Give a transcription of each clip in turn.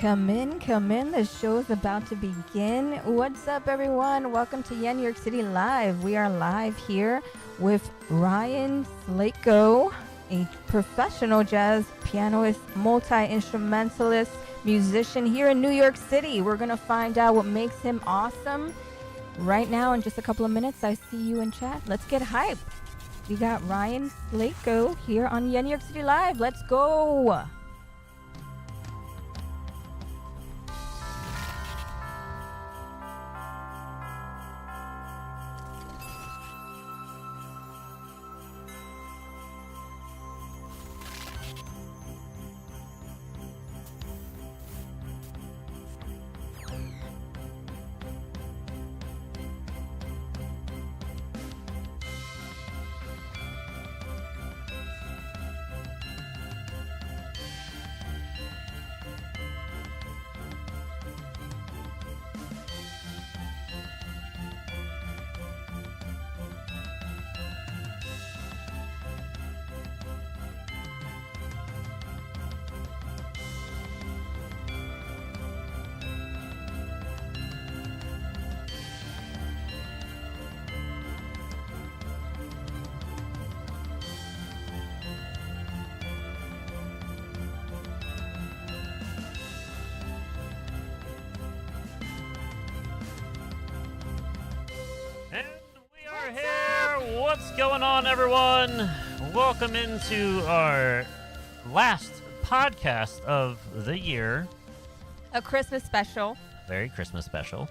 Come in, come in. The show's about to begin. What's up, everyone? Welcome to YenYorkCity Live. We are live here with Ryan Slatko, a professional jazz pianist, multi-instrumentalist, musician here in New York City. We're going to find out what makes him awesome right now in just a couple of minutes. I see you in chat. Let's get hype. We got Ryan Slatko here on YenYorkCity Live. Let's go. What's going on, everyone? Welcome into our last podcast of the year. A Christmas special. Very Christmas special.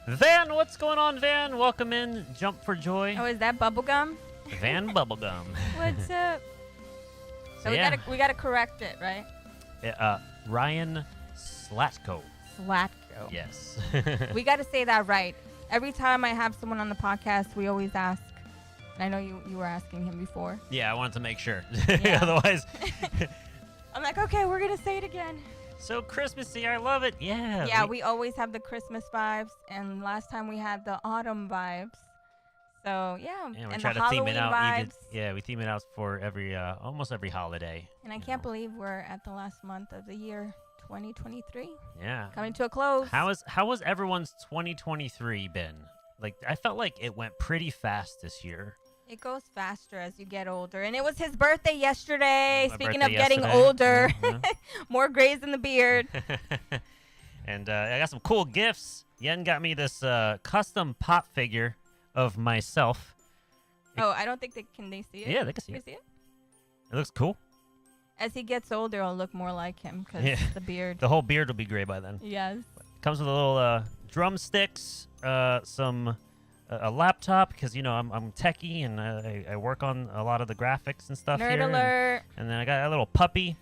Van, what's going on, Van? Welcome in. Jump for joy. Oh, is that bubblegum? Van Bubblegum. What's up? So yeah. we gotta correct it, right? Ryan Slatko. Slatko. Yes. We gotta say that right. Every time I have someone on the podcast, we always ask. And I know you were asking him before. Yeah, I wanted to make sure. Yeah. Otherwise. I'm like, okay, we're gonna say it again. So Christmassy, I love it. Yeah. Yeah, we always have the Christmas vibes, and last time we had the autumn vibes. So yeah, we and try the to theme Halloween it out. vibes. We theme it out for every almost every holiday. And I can't believe we're at the last month of the year, 2023. Yeah. Coming to a close. How was everyone's 2023 been? Like, I felt like it went pretty fast this year. It goes faster as you get older. And it was his birthday yesterday. My Speaking birthday of getting yesterday. older, Mhm. more grays in the beard. And I got some cool gifts. Yen got me this custom pop figure of myself. Oh, I don't think can they see it? Yeah, they can see Can it. you see it? It looks cool. As he gets older, I'll look more like him because Yeah. the beard. The whole beard will be gray by then. Yes. Comes with a little drumsticks, a laptop, because I'm techie and I work on a lot of the graphics and stuff Nerd here. alert. And then I got a little puppy.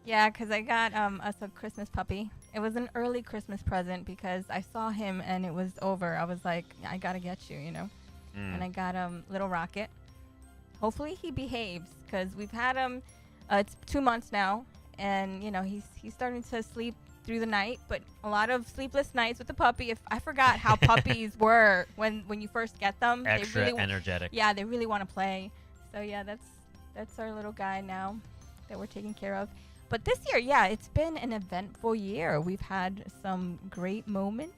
Yeah, because I got us a Christmas puppy. It was an early Christmas present because I saw him and it was over. I was like, I got to get you, And I got Little Rocket. Hopefully he behaves because we've had him. It's 2 months now, and he's starting to sleep through the night, but a lot of sleepless nights with the puppy. If I forgot how puppies were when you first get them, Extra they really, energetic. Yeah, they really want to play. So yeah, that's our little guy now that we're taking care of. But this year, yeah, it's been an eventful year. We've had some great moments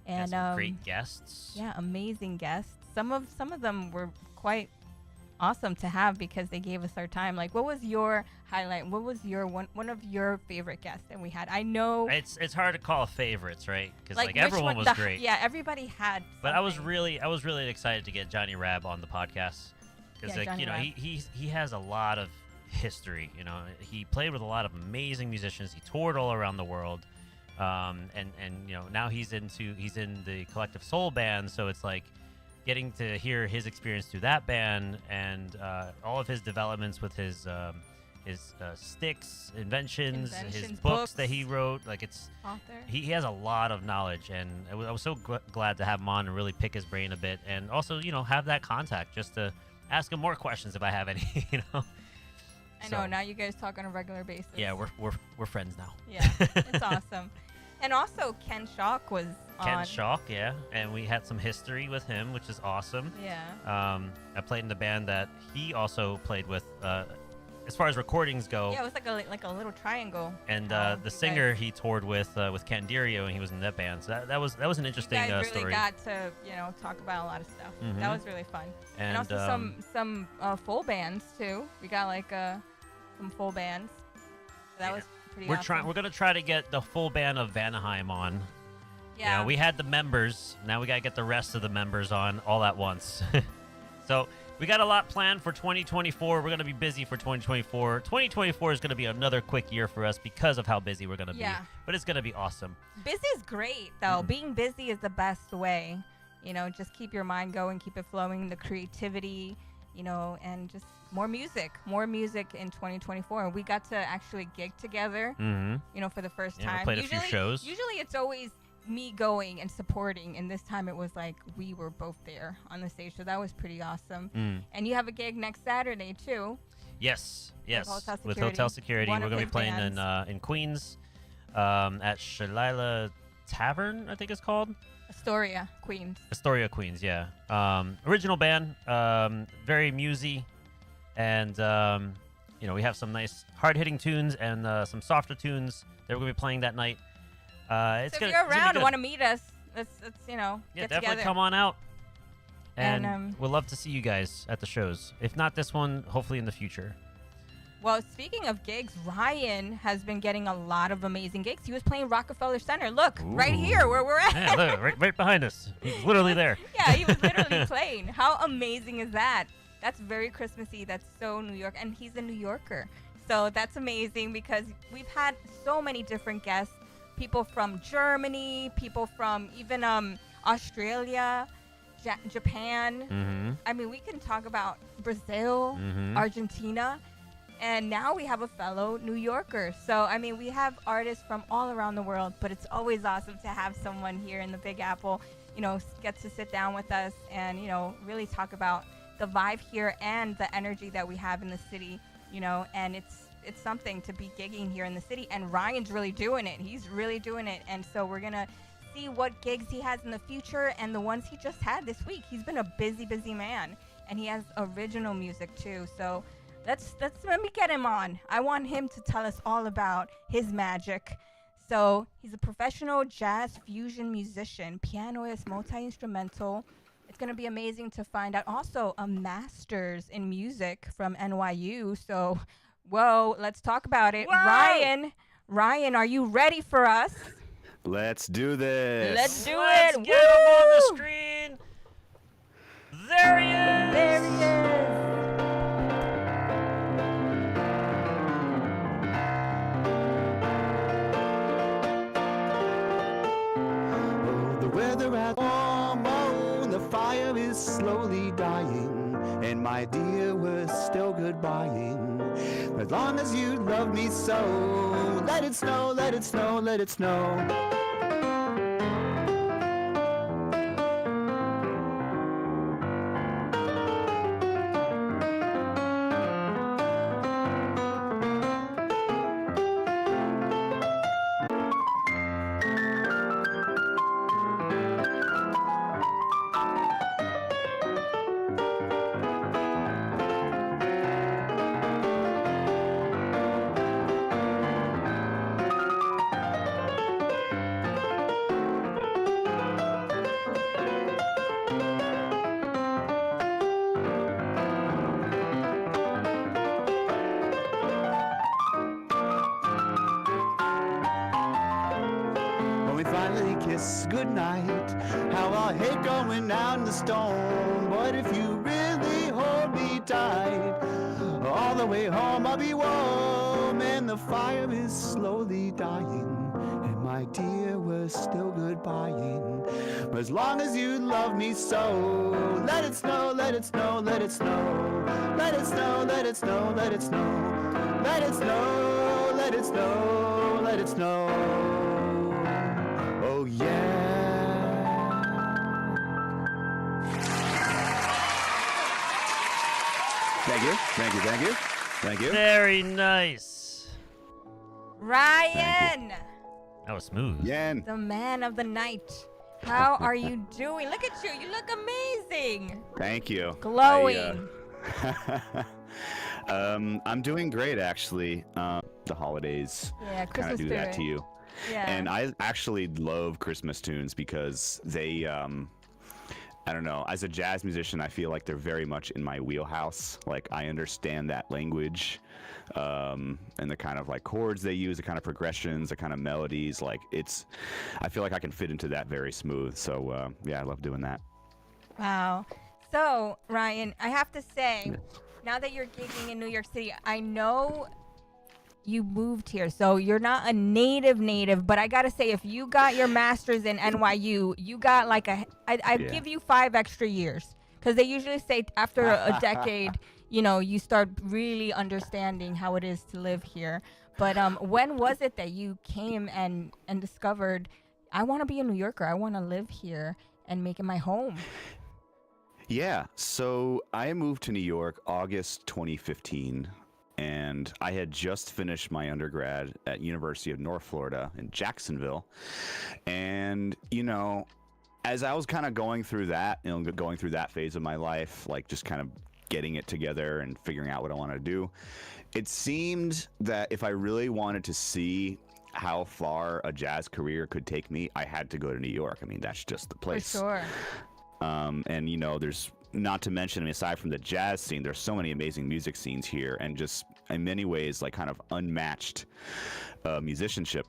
and some great guests. Yeah, amazing guests. Some of them were quite awesome to have because they gave us our time. Like, what was your highlight? What was your one of your favorite guests that we had? I know It's hard to call favorites, right? Because like everyone was great. Yeah, everybody had. But I was something. really excited to get Johnny Rab on the podcast because Yeah, Johnny Rab. he has a lot of history. He played with a lot of amazing musicians. He toured all around the world, and now he's in the Collective Soul band. So it's like getting to hear his experience through that band and all of his developments with his sticks, inventions, his books that he wrote. Like he has a lot of knowledge, and I was so glad to have him on and really pick his brain a bit, and also have that contact just to ask him more questions if I have any. I know. Now you guys talk on a regular basis. Yeah, we're friends now. Yeah, it's awesome. And also Ken Shock was on. Ken Shock, yeah, and we had some history with him, which is awesome. Yeah. I played in the band that he also played with as far as recordings go. Yeah, it was like a little triangle. And the singer he toured with Candirio, and he was in that band. So that was an interesting you guys really story. got to talk about a lot of stuff. Mhm. That was really fun. And also some full bands too. We got like some full bands. So that was pretty awesome. We're gonna try to get the full band of Vanaheim on. Yeah. We had the members. Now we gotta get the rest of the members on all at once. So we got a lot planned for 2024. We're gonna be busy for 2024. 2024 is gonna be another quick year for us because of how busy we're gonna be. But it's gonna be awesome. Busy is great though. Being busy is the best way. Just keep your mind going, keep it flowing, the creativity, and just more music in 2024. We got to actually gig together, for the first time. We played a few shows. Usually it's always me going and supporting, and this time it was like we were both there on the stage, so that was pretty awesome. And you have a gig next Saturday too. Yes, with Hotel Security. We're gonna be playing in Queens, at Shalila Tavern, I think it's called. Astoria, Queens. Yeah. Original band, very musy, and we have some nice hard-hitting tunes and some softer tunes that we're gonna be playing that night. So if you're around and want to meet us, let's get definitely together. Come on out. And we'd love to see you guys at the shows. If not this one, hopefully in the future. Well, speaking of gigs, Ryan has been getting a lot of amazing gigs. He was playing Rockefeller Center. Look, right here where we're at. Yeah, look, right behind us. He's literally there. Yeah, he was literally playing. How amazing is that? That's very Christmassy. That's so New York. And he's a New Yorker. So that's amazing because we've had so many different guests. People from Germany, people from even Australia, Japan. I mean, we can talk about Brazil, Argentina, and now we have a fellow New Yorker. So, I mean, we have artists from all around the world, but it's always awesome to have someone here in the Big Apple, get to sit down with us and, really talk about the vibe here and the energy that we have in the city, and it's something to be gigging here in the city, and Ryan's really doing it. He's really doing it, and so we're gonna see what gigs he has in the future and the ones he just had this week. He's been a busy man, and he has original music too. So let me get him on. I want him to tell us all about his magic. So he's a professional jazz fusion musician, pianist, multi-instrumental. It's gonna be amazing to find out. Also a master's in music from NYU. So whoa, let's talk about it. Whoa! Ryan, are you ready for us? Let's do this. Let's do Let's it. Get him on the screen. There he is. There he is. Oh, the weather out warm, oh, the fire is slowly dying, and my dear, we're still goodbying. As long as you love me so, let it snow, let it snow, let it snow. Goodnight, how I hate going down the storm, but if you really hold me tight, all the way home I'll be warm, and the fire is slowly dying, and my dear, we're still goodbying. But as long as you love me so, let it snow, let it snow, let it snow, let it snow, let it snow, let it snow, let it snow, let it snow, let it snow. Oh yeah. Thank you, thank you, thank you, thank you. Very nice. Ryan. That was smooth. Yen. The man of the night. How are you doing? Look at you. You look amazing. Thank you. Glowing. I'm doing great actually. The holidays Yeah, kind Christmas of do that spirit. to you. Yeah. And I actually love Christmas tunes because they, I don't know, as a jazz musician, I feel like they're very much in my wheelhouse. Like, I understand that language, and the kind of like chords they use, the kind of progressions, the kind of melodies. Like, I feel like I can fit into that very smooth. So, yeah, I love doing that. Wow. So, Ryan, I have to say, now that you're gigging in New York City, I know you moved here, so you're not a native, but I gotta say, if you got your master's in NYU, you got like I'd Yeah. give you 5 extra years, because they usually say after a decade, you start really understanding how it is to live here. But when was it that you came and discovered, I want to be a New Yorker, I want to live here and make it my home? Yeah, so I moved to New York August 2015, and I had just finished my undergrad at University of North Florida in Jacksonville. And, as I was kind of going through that, going through that phase of my life, like just kind of getting it together and figuring out what I wanted to do, it seemed that if I really wanted to see how far a jazz career could take me, I had to go to New York. I mean, that's just the place. For sure. And there's, not to mention, I mean, aside from the jazz scene, there's so many amazing music scenes here, and just in many ways, like kind of unmatched musicianship.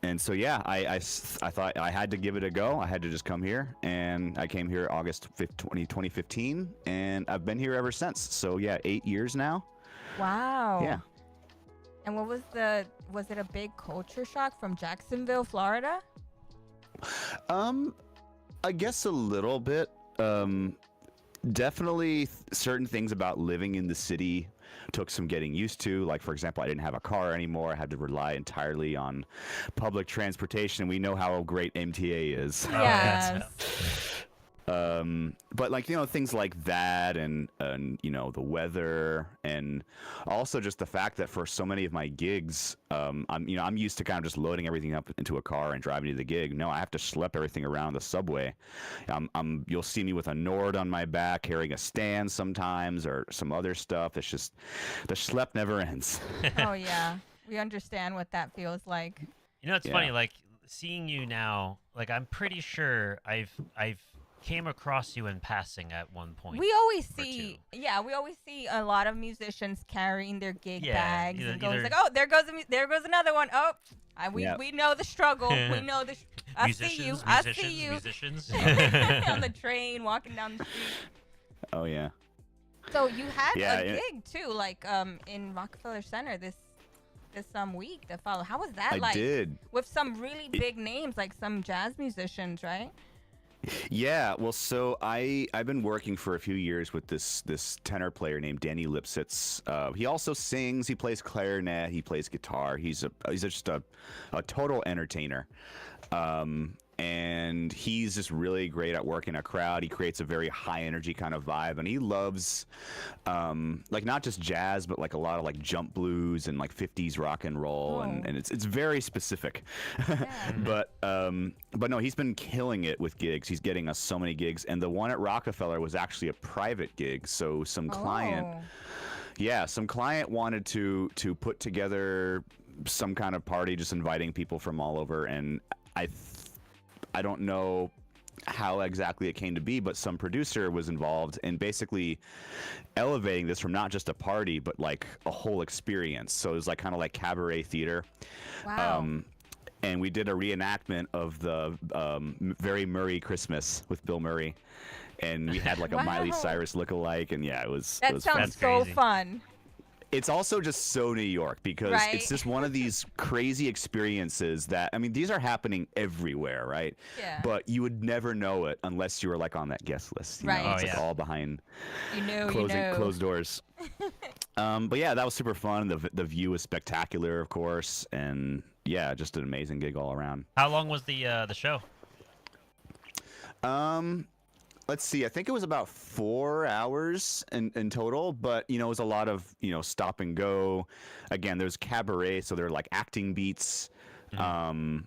And so, yeah, I thought I had to give it a go. I had to just come here, and I came here August 5th, 2015, and I've been here ever since. So, yeah, 8 years now. Wow. Yeah. And what was it a big culture shock from Jacksonville, Florida? I guess a little bit. Definitely certain things about living in the city took some getting used to. Like, for example, I didn't have a car anymore. I had to rely entirely on public transportation. We know how great MTA is. Yes. But like, things like that, and the weather, and also just the fact that for so many of my gigs, I'm used to kind of just loading everything up into a car and driving to the gig. No, I have to schlep everything around the subway. You'll see me with a Nord on my back, carrying a stand sometimes, or some other stuff. It's just, the schlep never ends. Oh yeah, we understand what that feels like. It's funny, like seeing you now. Like, I'm pretty sure I've came across you in passing at one point. We always see a lot of musicians carrying their gig bags and going like, oh, there goes another one. Oh, we know the struggle. We know the. I see you. Musicians. On the train, walking down the street. Oh yeah. So you had a gig too, like in Rockefeller Center this week that followed. How was that like? I did. With some really big names, like some jazz musicians, right? Yeah, well, so I've been working for a few years with this tenor player named Danny Lipsitz. He also sings. He plays clarinet. He plays guitar. He's just a total entertainer. And he's just really great at working a crowd. He creates a very high energy kind of vibe, and he loves like not just jazz, but like a lot of like jump blues and like 50s rock and roll, and it's very specific. Yeah. But no, he's been killing it with gigs. He's getting us so many gigs, and the one at Rockefeller was actually a private gig. So some client wanted to put together some kind of party, just inviting people from all over, and I don't know how exactly it came to be, but some producer was involved in basically elevating this from not just a party, but like a whole experience. So it was like kind of like cabaret theater. Wow. And we did a reenactment of the Very Murray Christmas with Bill Murray. And we had like a Miley Cyrus lookalike, and yeah, it was. That sounds so fun. It's also just so New York, because it's just one of these crazy experiences that, I mean, these are happening everywhere, right? Yeah. But you would never know it unless you were like on that guest list. You know? It's like all behind closed doors. But yeah, that was super fun. The view was spectacular, of course, and yeah, just an amazing gig all around. How long was the show? Let's see. I think it was about 4 hours in total, but it was a lot of stop and go. Again, there's cabaret, so they're like acting beats, and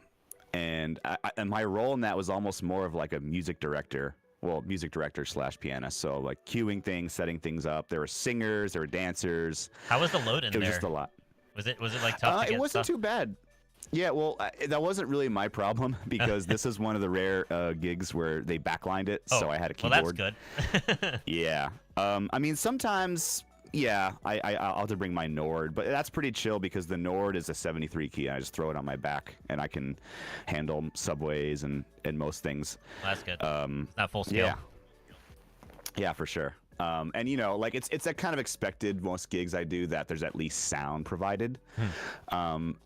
my role in that was almost more of like a music director. well, music director slash pianist. So like cueing things, setting things up. There were singers, there were dancers. How was the load in It was there? just a lot. Was it like tough to get It wasn't stuff? too bad. Yeah, well, that wasn't really my problem because this is one of the rare gigs where they backlined it, so I had a keyboard. Well, that's good. Yeah. I mean, sometimes, yeah, I'll have to bring my Nord, but that's pretty chill because the Nord is a 73 key. And I just throw it on my back, and I can handle subways and most things. Well, that's good. It's not full scale. Yeah. Yeah, for sure. And you know, like it's that kind of expected most gigs I do that there's at least sound provided.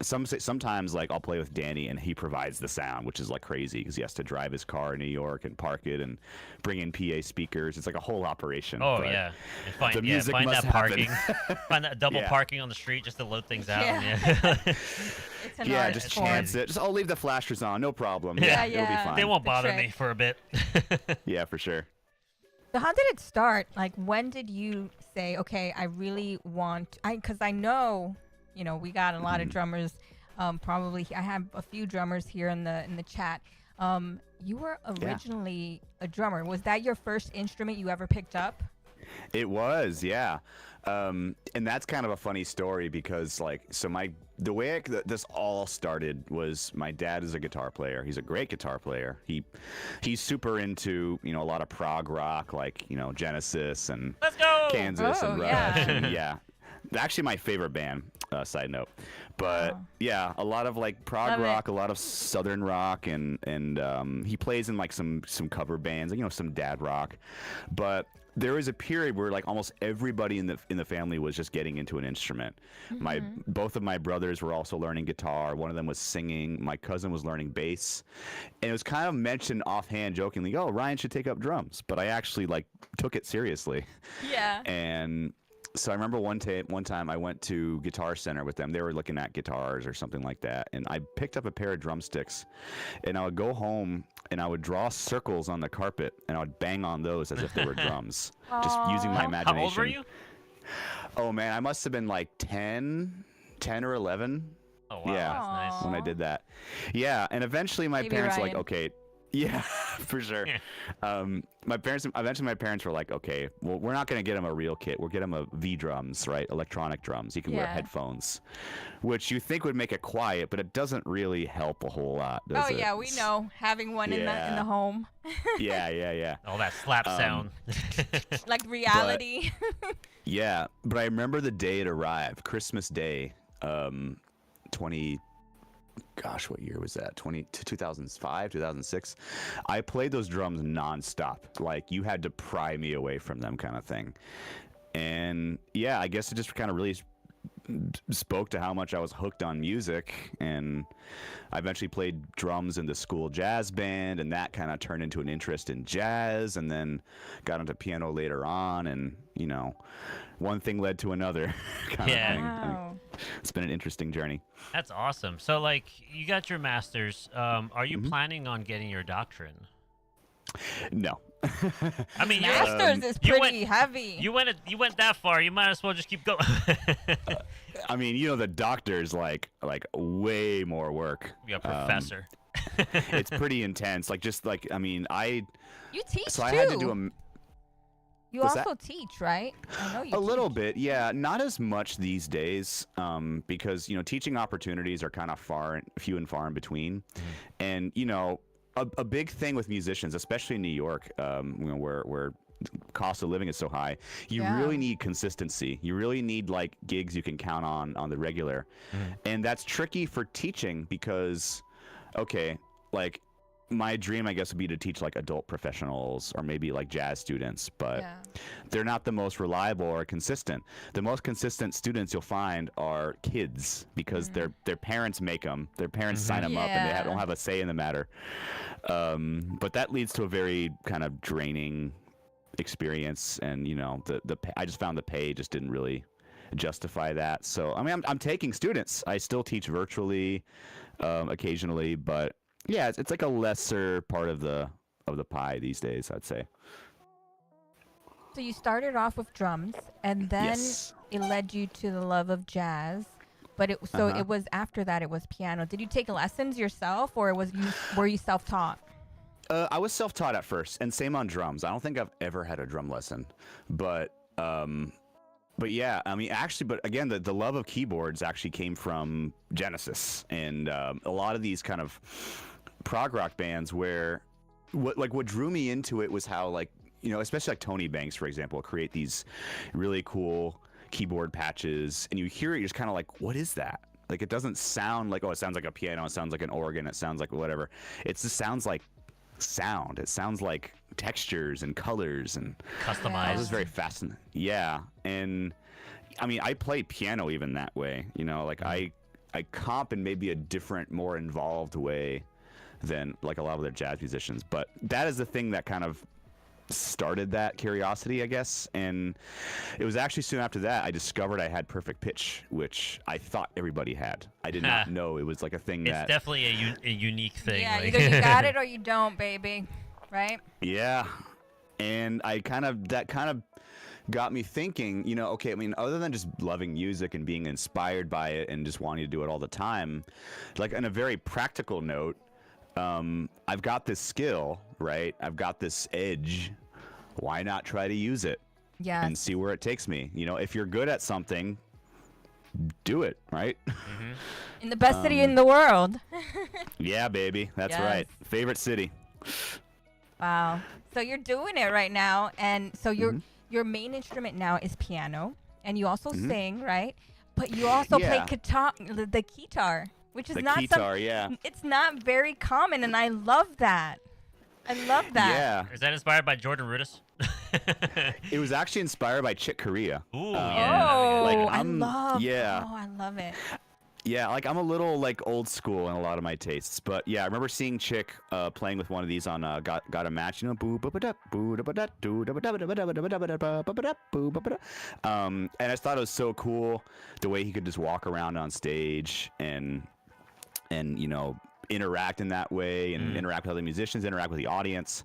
Sometimes like I'll play with Danny and he provides the sound, which is like crazy because he has to drive his car in New York and park it and bring in PA speakers. It's like a whole operation. Oh but yeah, and the music find must that happen. parking, find that double Yeah. parking on the street just to load things out. Yeah. Yeah. It's an Yeah, art just form. chance it. Just I'll leave the flashers on, no problem. Yeah, it'll be yeah. fine. They won't The bother trick. me for a bit. Yeah, for sure. So how did it start? Like, when did you say, okay, I really want, because I know, you know, we got a lot of drummers. Probably, I have a few drummers here in the chat. You were originally a drummer. Was that your first instrument you ever picked up? It was, yeah. And that's kind of a funny story because, like, so the way this all started was my dad is a guitar player. He's a great guitar player. He's super into, you know, a lot of prog rock, like, you know, Genesis and Let's go. Kansas and Rush. yeah. And, yeah. Actually, my favorite band, side note. But yeah, a lot of like prog Love it. rock, a lot of southern rock, and he plays in like some cover bands, you know, some dad rock. But there was a period where like almost everybody in the family was just getting into an instrument. Both of my brothers were also learning guitar. One of them was singing. My cousin was learning bass, and it was kind of mentioned offhand, jokingly, "Oh, Ryan should take up drums." But I actually like took it seriously. Yeah. And so I remember one time I went to Guitar Center with them. They were looking at guitars or something like that, and I picked up a pair of drumsticks, and I would go home and I would draw circles on the carpet and I would bang on those as if they were drums, just using my Aw. imagination. How old were you? Oh man, I must have been like 10 or 11. Oh wow, Yeah. that's nice. when I did that. Yeah, and eventually my Baby parents were like, Ryan. okay, yeah, for sure. Eventually my parents were like, okay, well, we're not going to get him a real kit. We'll get him a V drums, right? Electronic drums. You can wear Yeah. headphones, which you think would make it quiet, but it doesn't really help a whole lot, does Oh it? yeah, we know having one in the Yeah. home, Yeah. All that slap sound. like reality. Yeah, but I remember the day it arrived, Christmas Day, 20. Gosh, what year was that? 2005, 2006. I played those drums nonstop. Like you had to pry me away from them, kind of thing. And yeah, I guess it just kind of really spoke to how much I was hooked on music. And I eventually played drums in the school jazz band, and that kind of turned into an interest in jazz, and then got into piano later on. And you know, one thing led to another kind Yeah. of thing. Wow. It's been an interesting journey. That's awesome. So like, you got your master's. Are you Mm-hmm. planning on getting your doctorate? No. I mean, Masters is you pretty went- heavy. you went that far. You might as well just keep going. I mean, you know, the doctor's like way more work. You're a professor. It's pretty intense. Like, just like, I mean, You teach so too. I had to do You What's also teach, right? I know you a little teach. bit, yeah. Not as much these days, because you know, teaching opportunities are kind of few and far in between, and you know, a big thing with musicians, especially in New York, you know, where cost of living is so high, you Yeah. really need consistency. You really need like gigs you can count on the regular, and that's tricky for teaching because, okay, like my dream, I guess, would be to teach like adult professionals or maybe like jazz students, but Yeah. they're not the most reliable or consistent. The most consistent students you'll find are kids because their parents make them. Their parents sign them up, and they Yeah. don't have a say in the matter. But that leads to a very kind of draining experience, and you know, I just found the pay just didn't really justify that. So I mean, I'm taking students. I still teach virtually, occasionally, but yeah, it's like a lesser part of the pie these days, I'd say. So you started off with drums, and then Yes. it led you to the love of jazz. But it was after that it was piano. Did you take lessons yourself, or were you self-taught? I was self-taught at first, and same on drums. I don't think I've ever had a drum lesson, but yeah, I mean, actually, but again, the love of keyboards actually came from Genesis, and a lot of these kind of prog rock bands where what drew me into it was how, like, you know, especially like Tony Banks, for example, create these really cool keyboard patches, and you hear it, you're just kind of like, what is that? Like, it doesn't sound like, oh, it sounds like a piano, it sounds like an organ, it sounds like whatever. It just sounds like sound. It sounds like textures and colors and Customized. This is very fascinating. Yeah, and I mean, I play piano even that way. You know, like I comp in maybe a different, more involved way than like a lot of other jazz musicians. But that is the thing that kind of started that curiosity, I guess. And it was actually soon after that I discovered I had perfect pitch, which I thought everybody had. I did not know it was like a thing It's that. definitely a unique thing. Yeah, like. either you got it or you don't, baby. Right? Yeah, and that kind of got me thinking, you know, okay, I mean, other than just loving music and being inspired by it and just wanting to do it all the time, like on a very practical note, I've got this skill, right? I've got this edge. Why not try to use it? Yeah. And see where it takes me? You know, if you're good at something, do it, right? Mm-hmm. In the best city in the world. Yeah, baby. That's Yes. right. Favorite city. Wow. So you're doing it right now, and so your main instrument now is piano, and you also sing, right? But you also play Yeah. guitar, the guitar, which is The not guitar, yeah. It's not very common, and I love that. I love that. Yeah. Is that inspired by Jordan Rudess? It was actually inspired by Chick Corea. Ooh, Oh, Like, I I'm- love. yeah. Oh, I love it. Yeah, like I'm a little like old school in a lot of my tastes, but yeah, I remember seeing Chick playing with one of these on Got a Match, you know, and I just thought it was so cool the way he could just walk around on stage and you know, interact in that way and interact with other musicians, interact with the audience.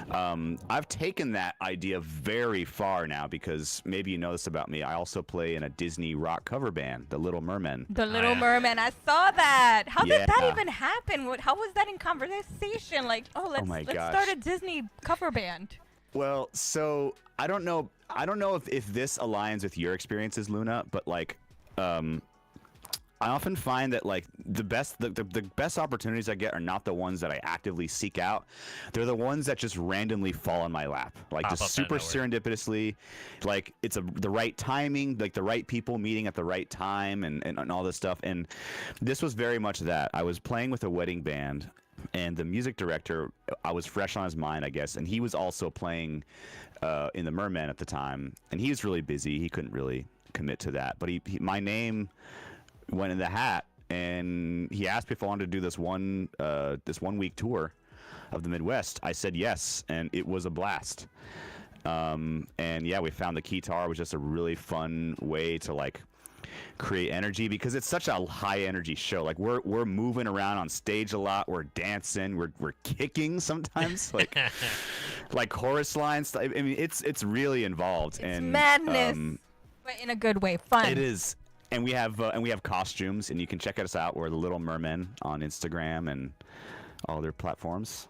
I've taken that idea very far now because maybe you know this about me. I also play in a Disney rock cover band, the Little Mermen. The Little yeah. Merman. I saw that. How did that Yeah. even happen? How was that in conversation? Like, let's my gosh. start a Disney cover band. Well, so I don't know if this aligns with your experiences, Luna, but like I often find that like the best opportunities I get are not the ones that I actively seek out. They're the ones that just randomly fall in my lap, like Pop just up super out of nowhere. serendipitously. Like it's the right timing, like the right people meeting at the right time, and all this stuff. And this was very much that. I was playing with a wedding band, and the music director, I was fresh on his mind, I guess, and he was also playing in the Merman at the time, and he was really busy. He couldn't really commit to that, but my name went in the hat, and he asked me if I wanted to do this one week tour of the Midwest. I said yes, and it was a blast. And yeah, we found the guitar was just a really fun way to like create energy because it's such a high energy show. Like we're moving around on stage a lot, we're dancing, we're kicking sometimes, like chorus lines. I mean, it's really involved. It's and madness, but in a good way. Fun. It is. And we have costumes, and you can check us out. We're the Little Mermen on Instagram and all their platforms.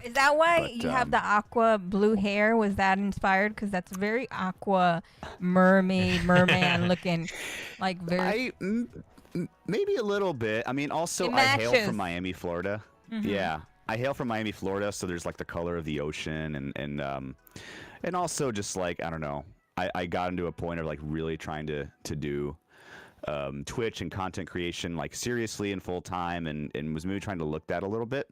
Is that why But, you have the aqua blue hair? Was that inspired? Because that's very aqua merman looking, like very. Maybe a little bit. I mean, also It I hail matches. from Miami, Florida. Yeah, I hail from Miami, Florida. So there's like the color of the ocean, and also just like I don't know. I got into a point of like really trying to do Twitch and content creation like seriously and full time, and was maybe trying to look that a little bit.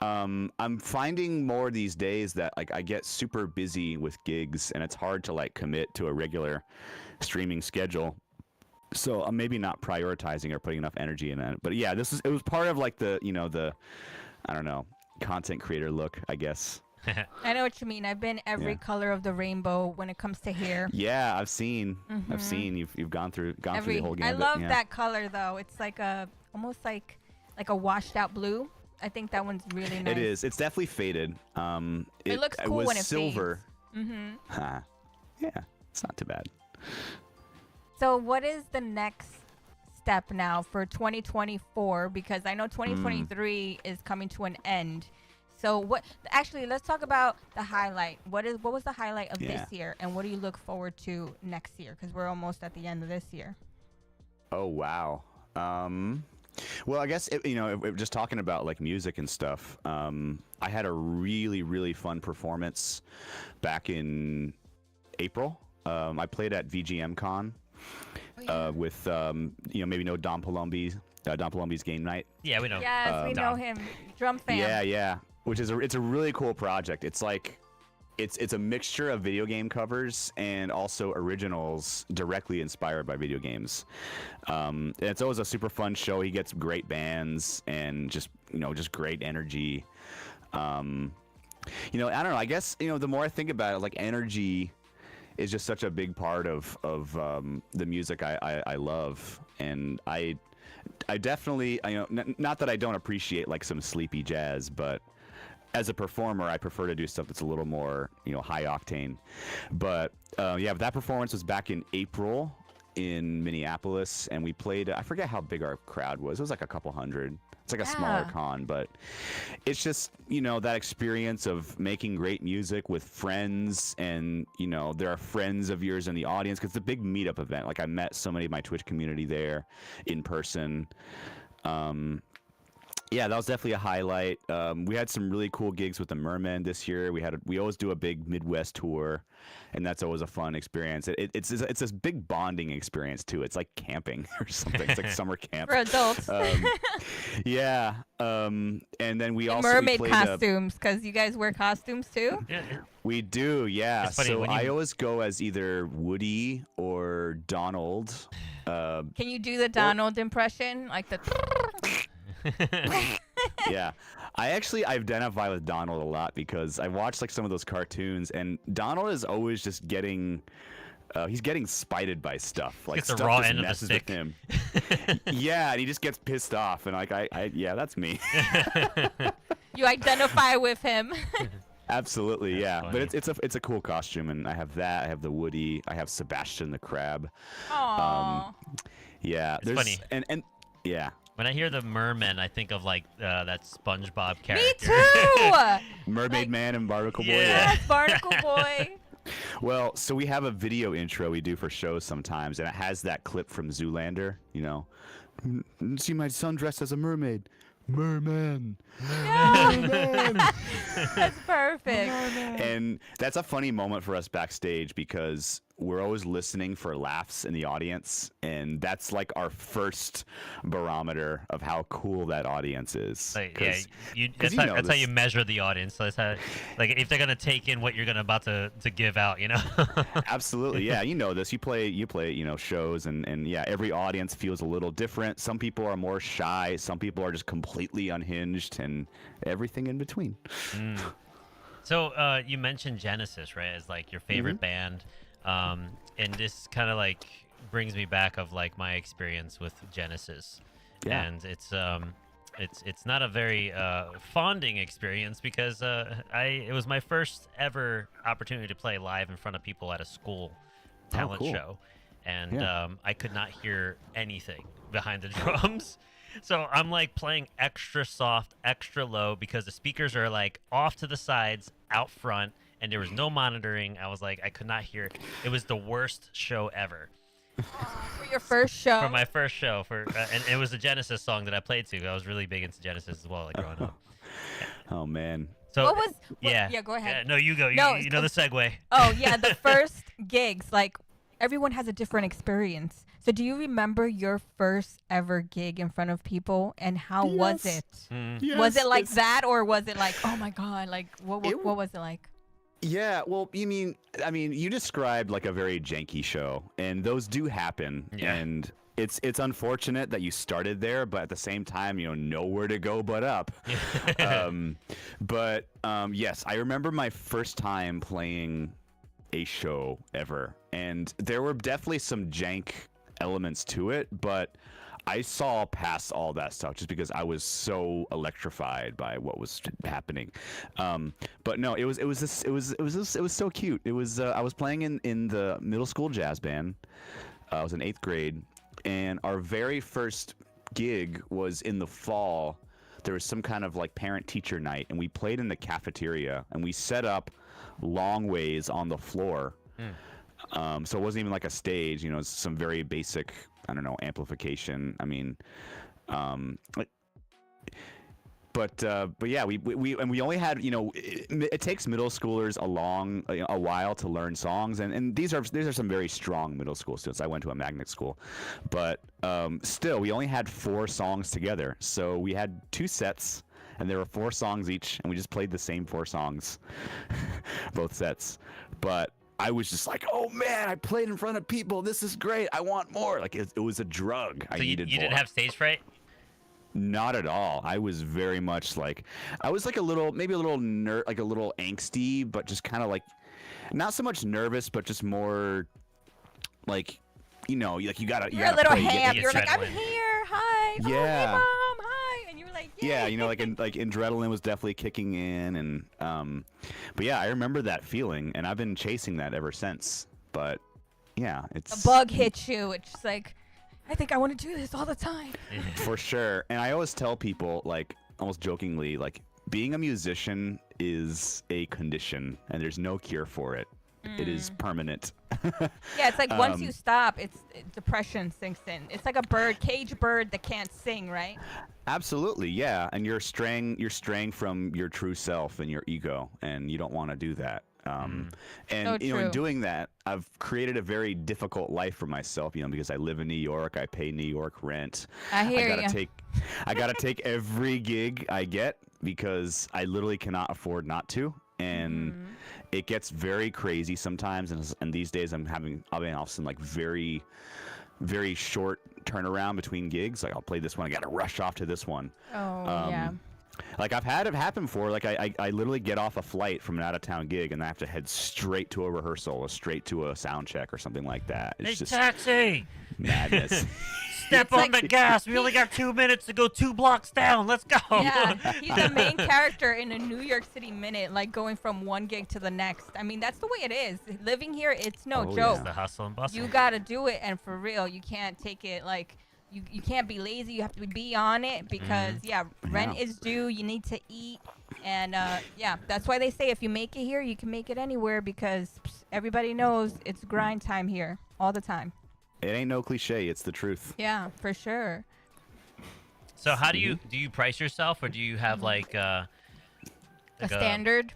I'm finding more these days that like I get super busy with gigs, and it's hard to like commit to a regular streaming schedule. So I'm maybe not prioritizing or putting enough energy in it. But yeah, it was part of like the I don't know, content creator look, I guess. I know what you mean. I've been every Yeah. color of the rainbow when it comes to hair. Yeah, I've seen you've gone through the whole I gambit. love yeah. that color though. It's like almost like a washed out blue. I think that one's really nice. It is. It's definitely faded. It looks cool was when it silver. fades. Mm-hmm. Huh. Yeah, it's not too bad. So what is the next step now for 2024? Because I know 2023 is coming to an end. So what? Actually, let's talk about the highlight. What was the highlight of this year, and what do you look forward to next year? Because we're almost at the end of this year. Oh wow. Well, I guess just talking about like music and stuff. I had a really really fun performance back in April. I played at VGM Con with maybe know Don Palumbi's Game Night. Yeah, we know. Yes, we know him. Drum fan. Yeah. Which is it's a really cool project. It's like it's a mixture of video game covers and also originals directly inspired by video games. And it's always a super fun show. He gets great bands and just great energy. I don't know. I guess the more I think about it, like energy is just such a big part of the music I love, and I definitely not that I don't appreciate like some sleepy jazz, but as a performer, I prefer to do stuff that's a little more, high octane. But that performance was back in April in Minneapolis, and we played. I forget how big our crowd was. It was like a couple hundred. It's like a smaller con, but it's just that experience of making great music with friends, and there are friends of yours in the audience because it's a big meetup event. Like I met so many of my Twitch community there in person. Yeah, that was definitely a highlight. We had some really cool gigs with the Mermen this year. We always do a big Midwest tour, and that's always a fun experience. It's this big bonding experience too. It's like camping or something. It's like summer camp for adults. Yeah, and then we also mermaid played costumes because you guys wear costumes too. Yeah. We do, yeah. It's funny, So I always go as either Woody or Donald. Can you do the Donald impression, like the? Yeah, I identify with Donald a lot because I watch like some of those cartoons, and Donald is always just getting he's getting spited by stuff. Like gets the stuff raw just end of the messes stick. with him. Yeah, and he just gets pissed off, and like yeah, that's me. You identify with him. Absolutely, That's yeah. funny. But it's a cool costume, and I have that. I have the Woody. I have Sebastian the Crab. Aww. Yeah, It's funny. and yeah. When I hear the mermen, I think of like that SpongeBob character. Me too. Mermaid Man and Barnacle Boy. Yeah. Yes, Barnacle Boy. Well, so we have a video intro we do for shows sometimes, and it has that clip from Zoolander. See my son dressed as a mermaid. Merman. Merman. That's perfect. And that's a funny moment for us backstage because we're always listening for laughs in the audience, and that's like our first barometer of how cool that audience is. Like, that's that's how you measure the audience. So that's how, like, if they're gonna take in what you're about to give out, Absolutely, yeah. You know this. You play shows, and yeah, every audience feels a little different. Some people are more shy. Some people are just completely unhinged, and everything in between. So you mentioned Genesis, right, as like your favorite band. And this kind of like brings me back of like my experience with Genesis, and it's not a very fonding experience because it was my first ever opportunity to play live in front of people at a school talent show, and I could not hear anything behind the drums. So I'm like playing extra soft, extra low because the speakers are like off to the sides, out front, and there was no monitoring. I was like, I could not hear it. It was the worst show ever. For your first show. For my first show, and it was a Genesis song that I played to. I was really big into Genesis as well, like growing up. Oh man. So yeah, go ahead. Yeah, no, you go. No, you know the segue. Oh yeah, the first gigs, like everyone has a different experience. So do you remember your first ever gig in front of people, and how was it? Yes, was it like that, or was it like, oh my god, like what was it like? Yeah, well, I mean, you described like a very janky show, and those do happen, and it's unfortunate that you started there, but at the same time, nowhere to go but up. But yes, I remember my first time playing a show ever, and there were definitely some jank elements to it, but I saw past all that stuff just because I was so electrified by what was happening. But no, it was so cute. It was I was playing in the middle school jazz band. I was in 8th grade, and our very first gig was in the fall. there was some kind of like parent-teacher night, and we played in the cafeteria, and we set up long ways on the floor. So it wasn't even like a stage, you know, it's some very basic, I don't know, amplification. I mean, but yeah, we only had, you know, it takes middle schoolers a while to learn songs, and these are some very strong middle school students. I went to a magnet school, but still, we only had 4 songs together, so we had 2 sets. And there were 4 songs each, and we just played the same 4 songs, both sets. But I was just like, oh man, I played in front of people. This is great. I want more. Like it was a drug. So I needed more. You didn't have stage fright? Not at all. I was very much like, I was like maybe a little like a little angsty, but just kind of like, not so much nervous, but just more like, you know, like you gotta. You're a little play, ham. You're like, I'm here. Hi. Yeah. Oh, hey, Mom. Hi. And you're like, yay. Yeah, you know, like adrenaline was definitely kicking in, and but yeah, I remember that feeling, and I've been chasing that ever since. But yeah, it's a bug hits you. It's just like, I think I want to do this all the time. For sure. And I always tell people, like, almost jokingly, like, being a musician is a condition, and there's no cure for it. It is permanent. Yeah, it's like once you stop, depression sinks in. It's like a caged bird that can't sing, right? Absolutely, yeah. And you're straying from your true self and your ego, and you don't want to do that. And So you know, in true. doing that, I've created a very difficult life for myself. You know, because I live in New York, I pay New York rent. I hear you. I gotta take every gig I get because I literally cannot afford not to. And it gets very crazy sometimes, and these days I'll be often like very, very short turnaround between gigs. Like I'll play this one, I gotta rush off to this one. Oh, yeah. Like I've had it happen before. Like I literally get off a flight from an out of town gig, and I have to head straight to a rehearsal, or straight to a sound check, or something like that. It's just taxi! madness. Step on the gas. We only got 2 minutes to go 2 blocks down. Let's go. Yeah, he's the main character in a New York City minute, like going from one gig to the next. I mean, that's the way it is. Living here, it's no Oh, joke. yeah. The hustle and bustle. You got to do it, and for real, you can't take it like you can't be lazy. You have to be on it because rent is due. You need to eat, and that's why they say if you make it here, you can make it anywhere because everybody knows it's grind time here all the time. It ain't no cliche. It's the truth. Yeah, for sure. So how do you price yourself, or do you have like A standard.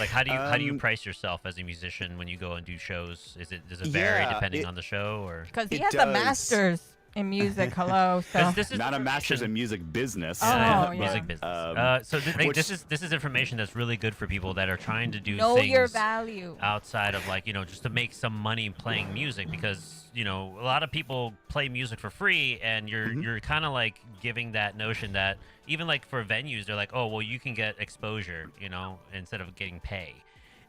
Like how do you price yourself as a musician when you go and do shows? Does it vary Yeah, depending on the show, or? Because he It has a does. master's in music. Hello. So. This is Not a master's information- in music business. Oh, yeah. music business. So this is information that's really good for people that are trying to do Know things your value. outside of, like, you know, just to make some money playing music, because, you know, a lot of people play music for free, and you're kind of like giving that notion that even like for venues, they're like, oh well, you can get exposure, you know, instead of getting pay.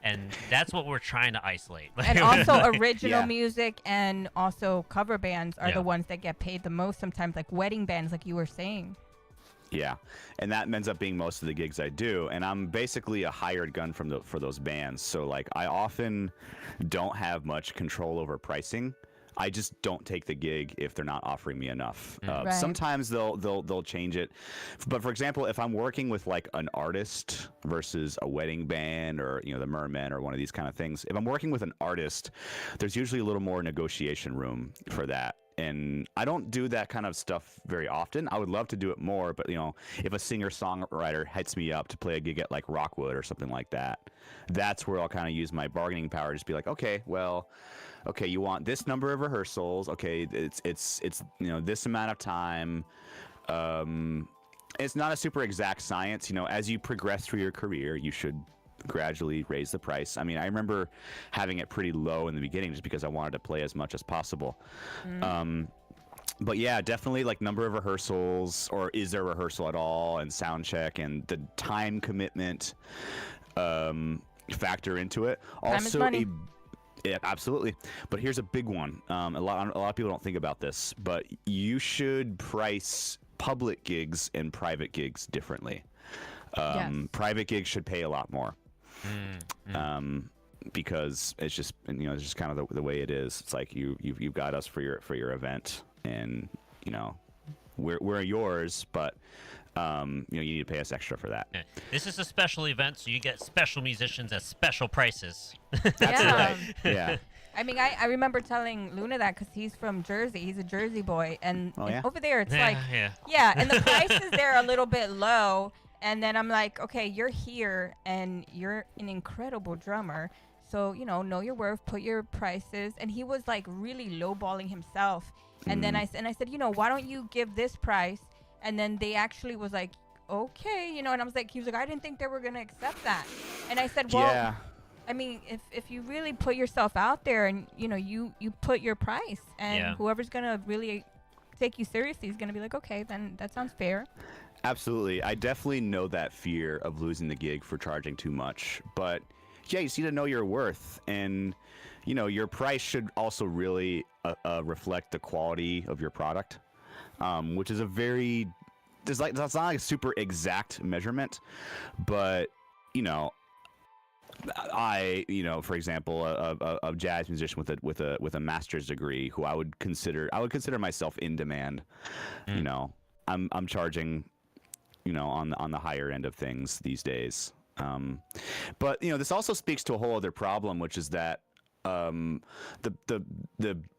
And that's what we're trying to isolate. And also original Yeah. music and also cover bands are Yeah. the ones that get paid the most sometimes, like wedding bands, like you were saying. Yeah, and that ends up being most of the gigs I do, and I'm basically a hired gun for those bands. So like, I often don't have much control over pricing. I just don't take the gig if they're not offering me enough. Right. Sometimes they'll change it, but for example, if I'm working with like an artist versus a wedding band, or you know, the Mermen or one of these kind of things, if I'm working with an artist, there's usually a little more negotiation room for that. And I don't do that kind of stuff very often. I would love to do it more, but you know, if a singer-songwriter hits me up to play a gig at like Rockwood or something like that, that's where I'll kind of use my bargaining power. Just be like, okay, you want this number of rehearsals? Okay, it's you know, this amount of time. It's not a super exact science. You know, as you progress through your career, you should gradually raise the price. I mean, I remember having it pretty low in the beginning just because I wanted to play as much as possible. But yeah, definitely like number of rehearsals, or is there a rehearsal at all, and sound check, and the time commitment factor into it. Time is money. Yeah, absolutely. But here's a big one. A lot of people don't think about this, but you should price public gigs and private gigs differently. Yes. Private gigs should pay a lot more. Because it's just, you know, it's just kind of the way it is. It's like you've got us for your event, and you know, we're yours, but you need to pay us extra for that. Yeah. This is a special event, so you get special musicians at special prices. That's Yeah. right. Yeah. I mean, I remember telling Luna that because he's from Jersey. He's a Jersey boy. And, Oh, and yeah? over there, it's Yeah, like, yeah. and the prices there are a little bit low. And then I'm like, okay, you're here and you're an incredible drummer. So, know your worth, put your prices. And he was like really lowballing himself. And then I said, why don't you give this price? And then they actually was like, okay, and I was like, he was like, I didn't think they were going to accept that. And I said, well, Yeah. I mean, if you really put yourself out there and, you put your price and whoever's going to really take you seriously is going to be like, okay, then that sounds fair. Absolutely. I definitely know that fear of losing the gig for charging too much. But yeah, you just need to know your worth. And, your price should also really reflect the quality of your product, which is that's not like a super exact measurement. But, for example, a jazz musician with a master's degree who I would consider myself in demand. I'm charging, on the higher end of things these days. But this also speaks to a whole other problem, which is that the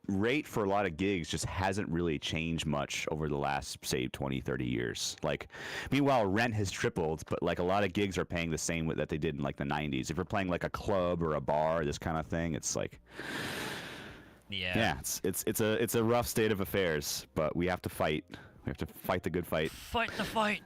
rate for a lot of gigs just hasn't really changed much over the last, say, 20, 30 years. Like, meanwhile, rent has tripled, but like a lot of gigs are paying the same that they did in like the 90s. If you're playing like a club or a bar, this kind of thing, it's like, it's a rough state of affairs, but we have to fight. We have to fight the good fight. Fight the fight.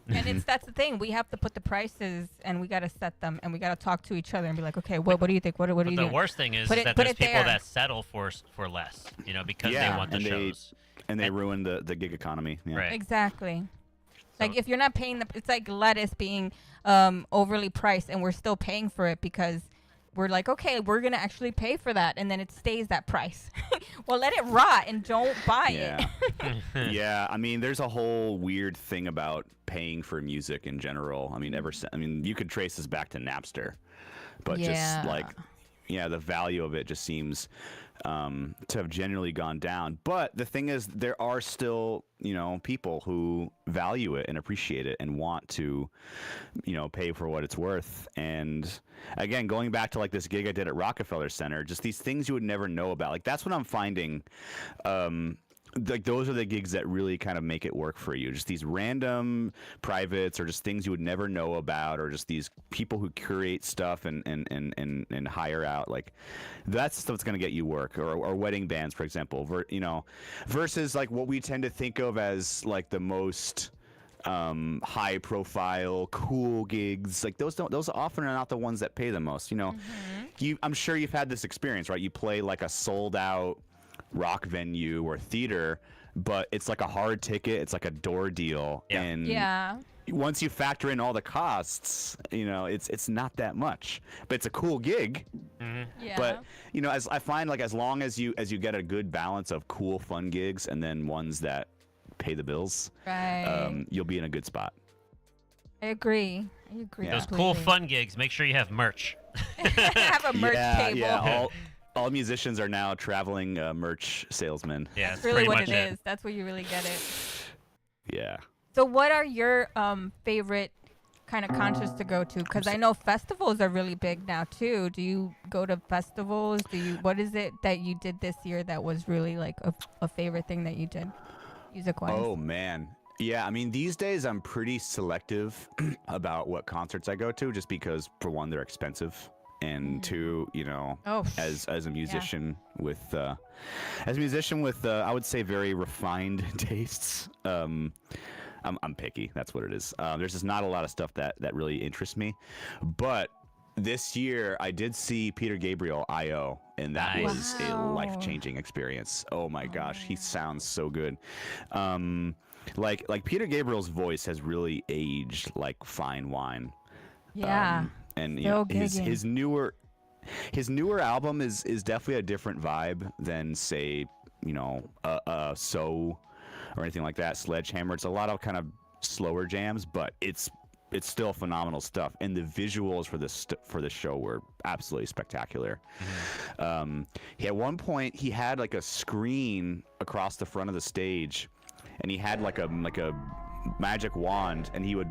And that's the thing. We have to put the prices and we got to set them and we got to talk to each other and be like, okay, what do you think? What are you doing? The worst thing is that there's people that settle for less, because they want the shows. And they ruin the gig economy. Yeah. Right. Exactly. Like if you're not paying it's like lettuce being overly priced and we're still paying for it because we're like, okay, we're going to actually pay for that. And then it stays that price. Well, let it rot and don't buy it. Yeah. I mean, there's a whole weird thing about paying for music in general. I mean, you could trace this back to Napster, but just like, the value of it just seems to have generally gone down. But the thing is, there are still, people who value it and appreciate it and want to, pay for what it's worth. And again, going back to like this gig I did at Rockefeller Center, just these things you would never know about. Like that's what I'm finding. Like those are the gigs that really kind of make it work for you. Just these random privates or just things you would never know about, or just these people who curate stuff and hire out. Like that's stuff that's going to get you work, or wedding bands, for example, versus like what we tend to think of as like the most high profile cool gigs. Like those often are not the ones that pay the most. I'm sure you've had this experience, right? You play like a sold out rock venue or theater, but it's like a hard ticket, it's like a door deal, and once you factor in all the costs, it's not that much, but it's a cool gig. But as I find, like as long as you get a good balance of cool fun gigs and then ones that pay the bills, you'll be in a good spot. I agree. Those cool fun gigs, make sure you have merch. Have a merch table. Yeah, all musicians are now traveling merch salesmen. Yeah, that's really what it is. That's where you really get it. Yeah. So what are your favorite kind of concerts to go to? Because I know festivals are really big now too. Do you go to festivals? What is it that you did this year that was really like a favorite thing that you did music-wise? Oh, man. Yeah, I mean, these days I'm pretty selective about what concerts I go to, just because, for one, they're expensive. And two, as a musician with I would say very refined tastes. I'm picky. That's what it is. There's just not a lot of stuff that really interests me. But this year I did see Peter Gabriel I.O. and that was a life-changing experience. Oh my gosh, he sounds so good. Like Peter Gabriel's voice has really aged like fine wine. Yeah. And his newer album is definitely a different vibe than, say, So or anything like that. Sledgehammer. It's a lot of kind of slower jams, but it's still phenomenal stuff. And the visuals for this show were absolutely spectacular. At one point he had like a screen across the front of the stage, and he had like a magic wand, and he would.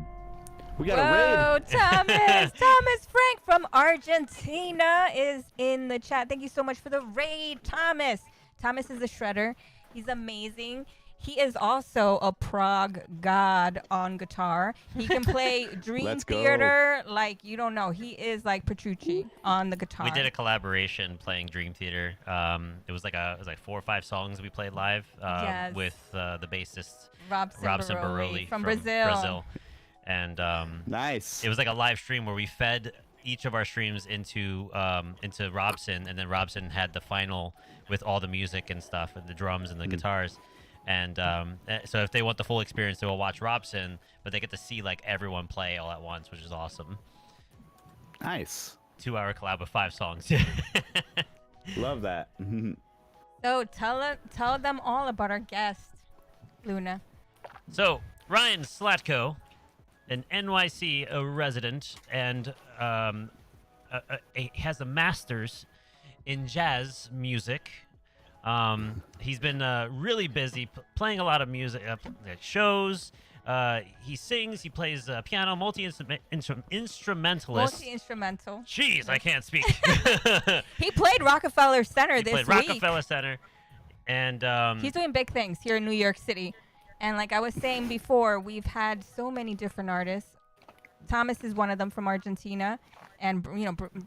We got Whoa, a raid. Thomas! Thomas Frank from Argentina is in the chat. Thank you so much for the raid, Thomas. Thomas is a shredder. He's amazing. He is also a prog god on guitar. He can play Dream Let's go. Theater like you don't know. He is like Petrucci on the guitar. We did a collaboration playing Dream Theater. It was like 4 or 5 songs we played live Yes. with the bassist Robson Baroli from Brazil. And Nice. it was like a live stream where we fed each of our streams into Robson, and then Robson had the final with all the music and stuff, and the drums and the guitars. And so if they want the full experience, they will watch Robson, but they get to see like everyone play all at once, which is awesome. Nice. 2-hour collab with 5 songs. Love that. So tell them all about our guest, Luna. So Ryan Slatko, an NYC resident, and has a master's in jazz music. He's been really busy playing a lot of music at shows. He sings, he plays piano, multi-instrumentalist. Multi-instrumental. Jeez, I can't speak. He played Rockefeller Center He this played week. Rockefeller Center. And He's doing big things here in New York City. And like I was saying before, we've had so many different artists. Thomas is one of them from Argentina, and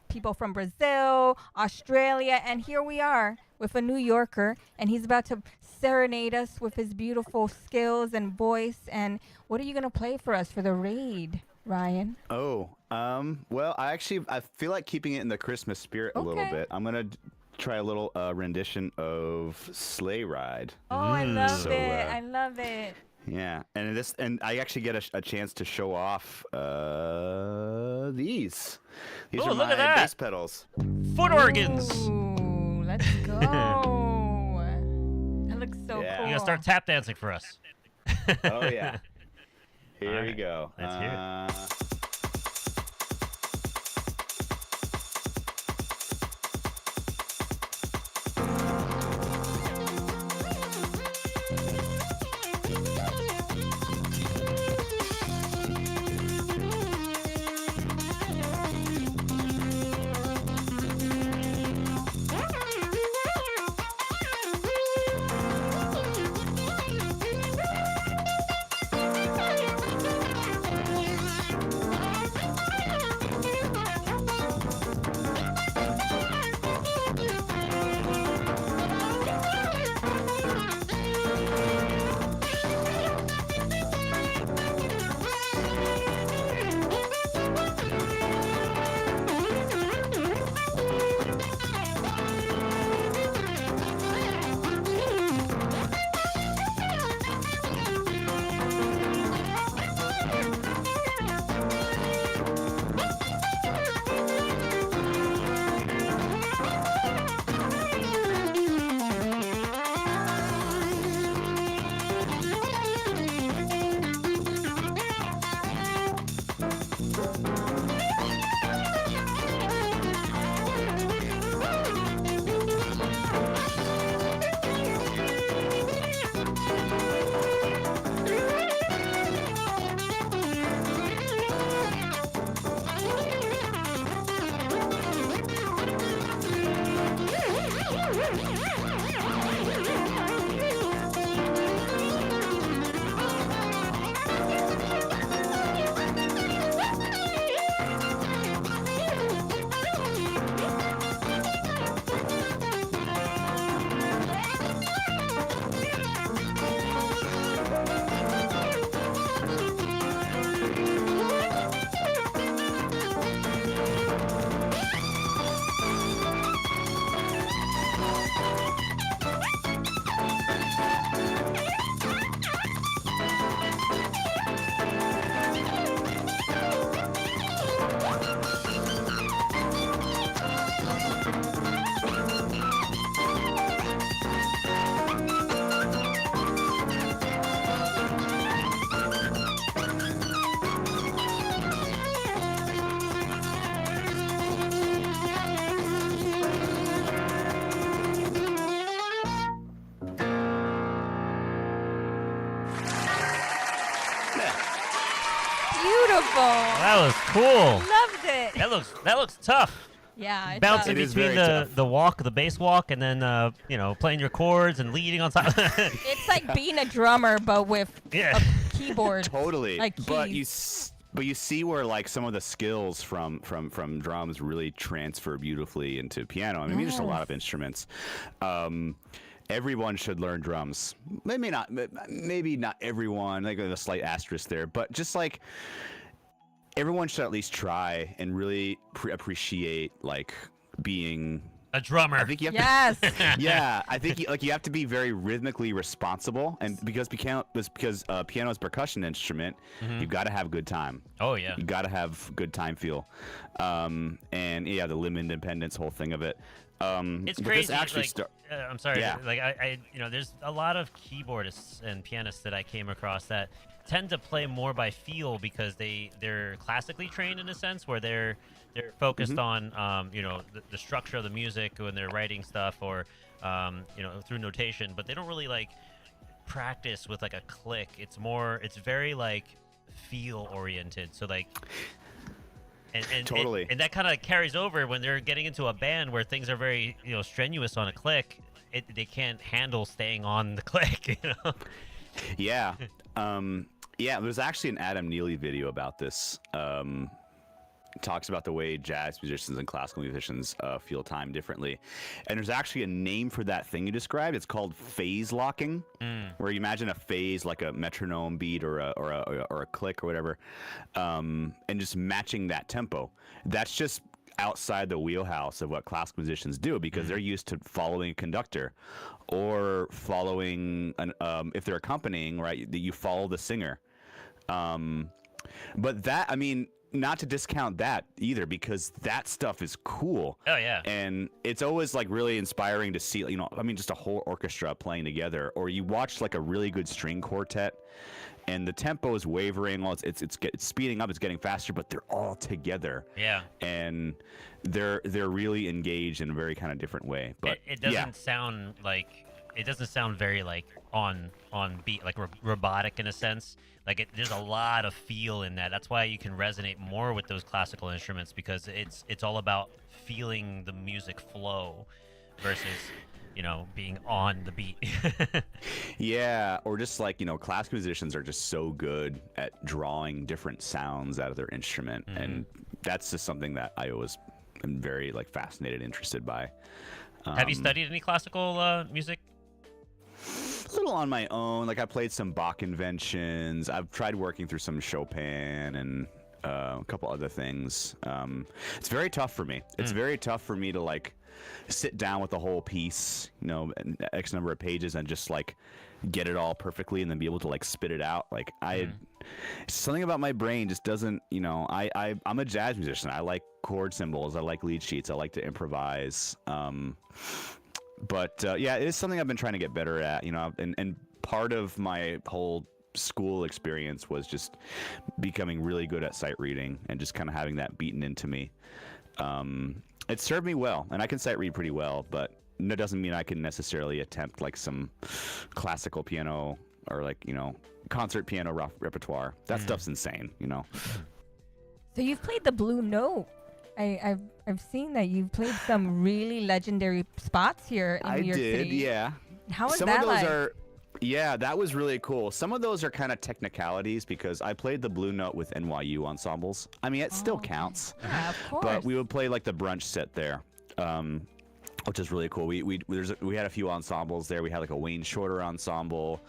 people from Brazil, Australia, and here we are with a New Yorker, and he's about to serenade us with his beautiful skills and voice. And what are you gonna play for us for the raid, Ryan? Oh, well, I feel like keeping it in the Christmas spirit a little Okay. bit. I'm gonna try a little rendition of Sleigh Ride. Oh, I love So, it. I love it. Yeah, and I actually get a chance to show off these. These Oh, are look my at that. bass pedals. foot organs. Ooh, let's go. That looks so Yeah. cool. You gotta start tap dancing for us. Oh yeah. Here All we right, go. let's hear it. That was cool. Loved it. That looks tough. Yeah, it Bouncing does. between the bass walk, and then playing your chords and leading on top. It's like being a drummer, but with a keyboard. Totally. Like keys. But you see where like some of the skills from drums really transfer beautifully into piano. I mean, just a lot of instruments. Everyone should learn drums. Maybe not everyone. Like a slight asterisk there, but just like. Everyone should at least try and really appreciate like being a drummer. I think you have yes. Yeah, I think you have to be very rhythmically responsible, and because piano is a percussion instrument, you've got to have good time. Oh yeah, you got to have good time feel, and yeah, the limb independence, whole thing of it. It's crazy. Actually I'm sorry. Yeah. Like I there's a lot of keyboardists and pianists that I came across that tend to play more by feel because they're classically trained in a sense where they're focused on the structure of the music when they're writing stuff or through notation, but they don't really like practice with like a click. It's very like feel oriented. So like. And totally. And that kind of carries over when they're getting into a band where things are very strenuous on a click. They can't handle staying on the click. Yeah. Yeah. There's actually an Adam Neely video about this. Talks about the way jazz musicians and classical musicians feel time differently, and there's actually a name for that thing you described. It's called phase locking, where you imagine a phase like a metronome beat or a click or whatever, and just matching that tempo. That's just outside the wheelhouse of what classical musicians do because they're used to following a conductor or following if they're accompanying, right, you follow the singer. But that, I mean, not to discount that either because that stuff is cool. Oh yeah. And it's always like really inspiring to see, just a whole orchestra playing together, or you watch like a really good string quartet and the tempo is wavering, it's speeding up, it's getting faster, but they're all together. Yeah. And they're really engaged in a very kind of different way. But it doesn't sound very like on beat, like robotic in a sense. Like there's a lot of feel in that. That's why you can resonate more with those classical instruments because it's all about feeling the music flow versus being on the beat. Yeah, or just like classical musicians are just so good at drawing different sounds out of their instrument, and that's just something that I always am very like fascinated, interested by. Have you studied any classical music? A little on my own. Like I played some Bach inventions. I've tried working through some Chopin and a couple other things. It's very tough for me. It's very tough for me to like sit down with the whole piece, X number of pages and just like get it all perfectly and then be able to like spit it out. Like something about my brain just doesn't, I'm a jazz musician. I like chord symbols. I like lead sheets. I like to improvise. But yeah, it is something I've been trying to get better at, and part of my whole school experience was just becoming really good at sight reading and just kind of having that beaten into me. It served me well, and I can sight read pretty well, but that doesn't mean I can necessarily attempt like some classical piano or like, concert piano repertoire. That stuff's insane, So you've played the Blue Note. I've seen that you've played some really legendary spots here in New York City. I did, yeah. How was some that of those like? Yeah, that was really cool. Some of those are kind of technicalities because I played the Blue Note with NYU ensembles. I mean, it still counts. Yeah, of course. But we would play like the brunch set there, which is really cool. We had a few ensembles there. We had like a Wayne Shorter ensemble.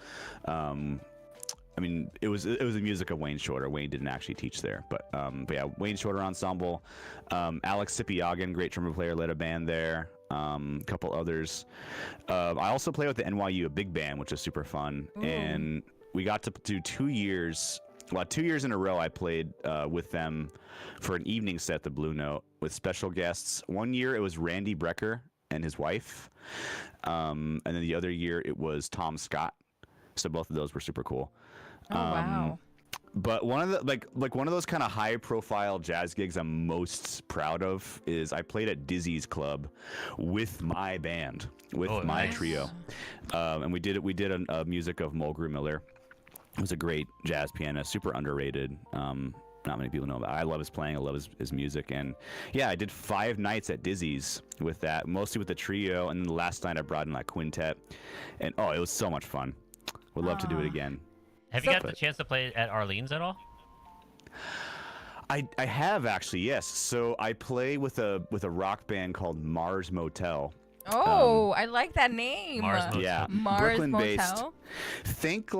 I mean, it was the music of Wayne Shorter. Wayne didn't actually teach there, but yeah, Wayne Shorter ensemble. Alex Sipiagin, great trumpet player, led a band there. A couple others. I also played with the NYU big band, which was super fun. Ooh. And we got to do 2 years. Well, 2 years in a row, I played with them for an evening set, the Blue Note, with special guests. 1 year it was Randy Brecker and his wife, and then the other year it was Tom Scott. So both of those were super cool. Oh, wow. But one of the like one of those kind of high profile jazz gigs I'm most proud of is I played at Dizzy's Club with my band, with my trio, and we did a music of Mulgrew Miller. It was a great jazz pianist, super underrated. not many people know about. I love his playing. I love his music. And yeah, I did 5 nights at Dizzy's with that, mostly with the trio. And then the last night I brought in that quintet. And it was so much fun. Would love to do it again. Have you got the chance to play at Arlene's at all? I have actually, yes. So I play with a rock band called Mars Motel. Oh, I like that name. Mars Motel. Yeah, Mars Brooklyn-based. Motel. Think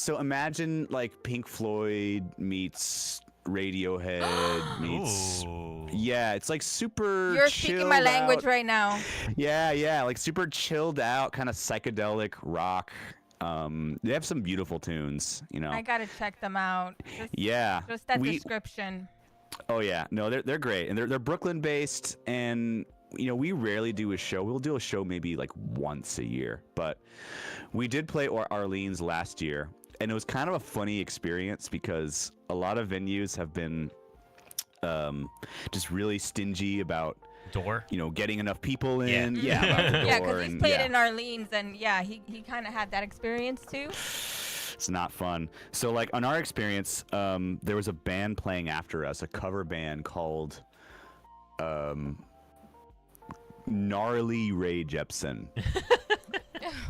imagine like Pink Floyd meets Radiohead meets. Ooh. Yeah, it's like super. You're speaking my language right now. Yeah, like super chilled out, kind of psychedelic rock. They have some beautiful tunes, I gotta check them out. Just that description. Oh yeah, no, they're great, and they're Brooklyn based, and we rarely do a show. We'll do a show maybe like once a year, but we did play Arlene's last year, and it was kind of a funny experience because a lot of venues have been just really stingy about getting enough people in. Yeah, about the door, yeah, because he's played in Arlene's, and he kind of had that experience too. It's not fun. So like on our experience, there was a band playing after us, a cover band called Gnarly Ray Jepsen.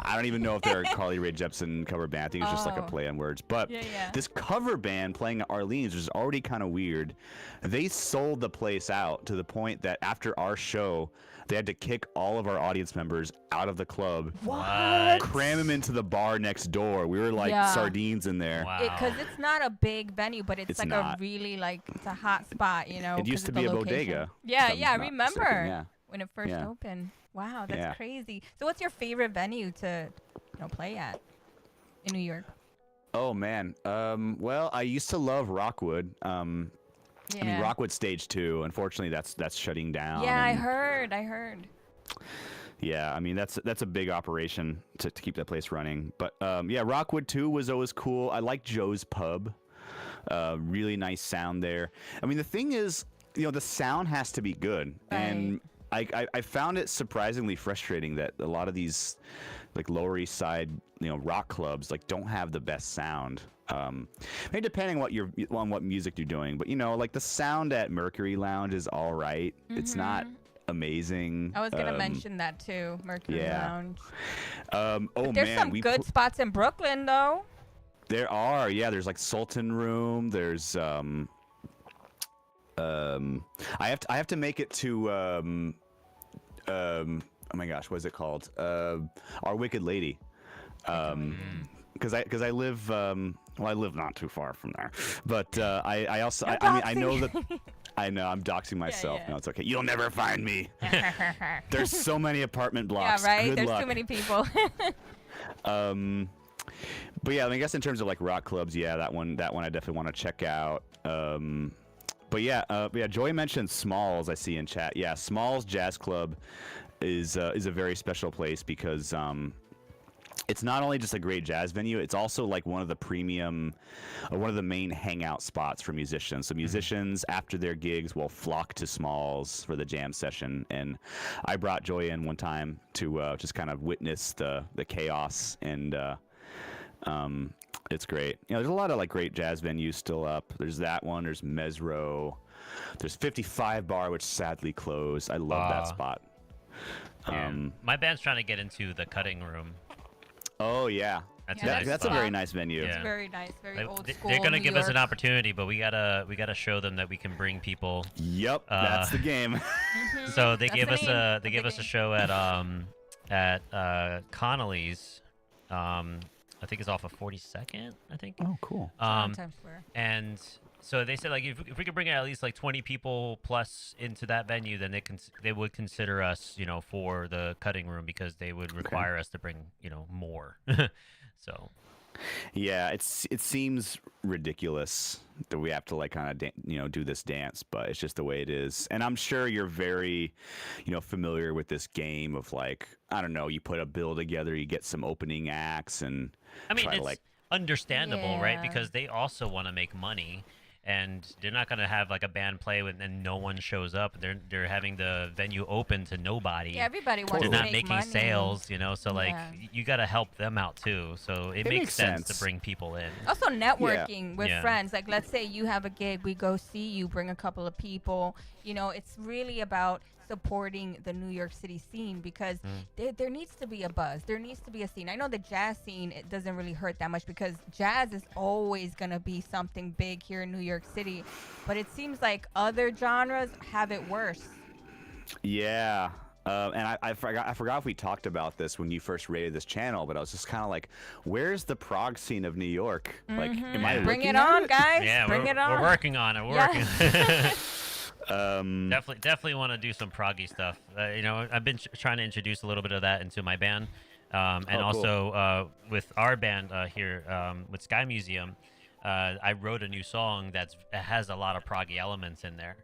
I don't even know if they're a Carly Rae Jepsen cover band. I think it's just like a play on words. But this cover band playing at Arlene's was already kind of weird. They sold the place out to the point that after our show, they had to kick all of our audience members out of the club. What? Cram them into the bar next door. We were like sardines in there. Wow. Because it's not a big venue, but it's like a really it's a hot spot, It used to be a bodega. Yeah, I remember Yeah. when it first opened. Wow, that's crazy. So what's your favorite venue to play at in New York? Oh man. Well, I used to love Rockwood. I mean Rockwood Stage 2. Unfortunately, that's shutting down. Yeah, I heard. Yeah, I mean that's a big operation to keep that place running. But Rockwood 2 was always cool. I like Joe's Pub. Really nice sound there. I mean the thing is, the sound has to be good. Right. And I found it surprisingly frustrating that a lot of these like Lower East Side rock clubs don't have the best sound. Maybe depending on what music you're doing, but like the sound at Mercury Lounge is all right. Mm-hmm. It's not amazing. I was gonna mention that too, Mercury Lounge. But there's some good spots in Brooklyn though. There are, there's like Sultan Room. There's I have to make it to oh my gosh, what is it called? Our Wicked Lady. Because I live I live not too far from there, but I also I know that I know I'm doxing myself. No, it's okay. You'll never find me. There's so many apartment blocks. Yeah, right. Good There's luck. too many people. But yeah, I guess in terms of like rock clubs, that one I definitely want to check out. But Joy mentioned Smalls. I see in chat. Yeah, Smalls Jazz Club is a very special place because it's not only just a great jazz venue, it's also like one of the main hangout spots for musicians. So musicians after their gigs will flock to Smalls for the jam session. And I brought Joy in one time to just kind of witness the chaos, and it's great. There's a lot of like great jazz venues still up. There's that one. There's Mesro. There's 55 Bar, which sadly closed. I love that spot. My band's trying to get into the Cutting Room. Oh yeah, that's a very nice venue. It's very nice, very old school. They're gonna New give us an York. opportunity, but we gotta show them that we can bring people. Yep, that's the game. So they gave us a show at Connolly's. I think it's off of 42nd. I think. Oh, cool. Times Square. And so they said, like, if we could bring at least like 20 people plus into that venue, then they would consider us, for the Cutting Room, because they would require us to bring, more. So. Yeah, it seems ridiculous that we have to like kind of do this dance, but it's just the way it is. And I'm sure you're very, familiar with this game of like, I don't know, you put a bill together, you get some opening acts, and I mean, try it's to like understandable, right? Because they also want to make money. and they're not gonna have like a band play and no one shows up. They're having the venue open to nobody. Yeah, everybody wants They're to not make making money. sales, you know. So like you got to help them out too. So it makes sense to bring people in. Also networking with Yeah. friends. Like let's say you have a gig, we go see you, bring a couple of people. You know, it's really about supporting the New York City scene because there needs to be a buzz. There needs to be a scene. I know the jazz scene, it doesn't really hurt that much because jazz is always going to be something big here in New York City. But it seems like other genres have it worse. Yeah. And I forgot if we talked about this when you first rated this channel, but I was just kind of like, where's the prog scene of New York? Like, am I Bring looking it at on, it? guys. Yeah, Bring it on. we're working on it. We're working. Definitely want to do some proggy stuff. You know, I've been trying to introduce a little bit of that into my band, and cool. also with our band here with Sky Museum. I wrote a new song that has a lot of proggy elements in there.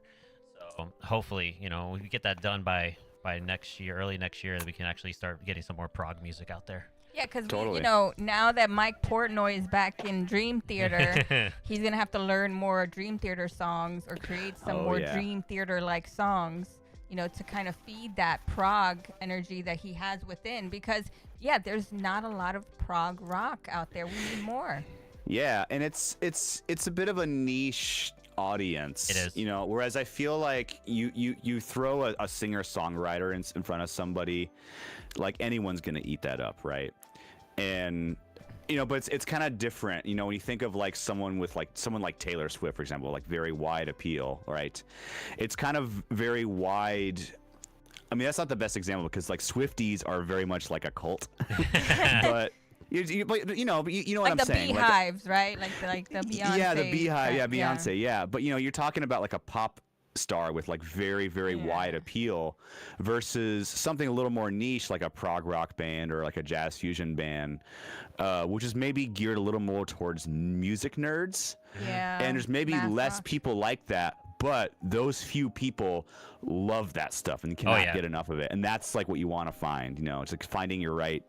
So hopefully, you know, we get that done by next year, early next year, that we can actually start getting some more prog music out there. Yeah, because Totally. you know, now that Mike Portnoy is back in Dream Theater, he's gonna have to learn more Dream Theater songs or create some more Dream Theater-like songs, you know, to kind of feed that prog energy that he has within. Because there's not a lot of prog rock out there. We need more. Yeah, and it's a bit of a niche audience. It is. You know, whereas I feel like you throw a singer-songwriter in front of somebody, like anyone's gonna eat that up, right? And you know, but it's kind of different. You know, when you think of like someone like Taylor Swift, for example, like very wide appeal, right? It's kind of very wide. I mean, that's not the best example because like Swifties are very much like a cult, but. You know what like I'm the saying. beehives, right? Like the Beyonce. Yeah, the beehive. Yeah, Beyonce. Yeah, but you know, you're talking about like a pop star with like very, very wide appeal versus something a little more niche like a prog rock band or like a jazz fusion band, which is maybe geared a little more towards music nerds. Yeah. And there's maybe less people like that. But those few people love that stuff and cannot get enough of it. And that's like what you want to find. You know, it's like finding your right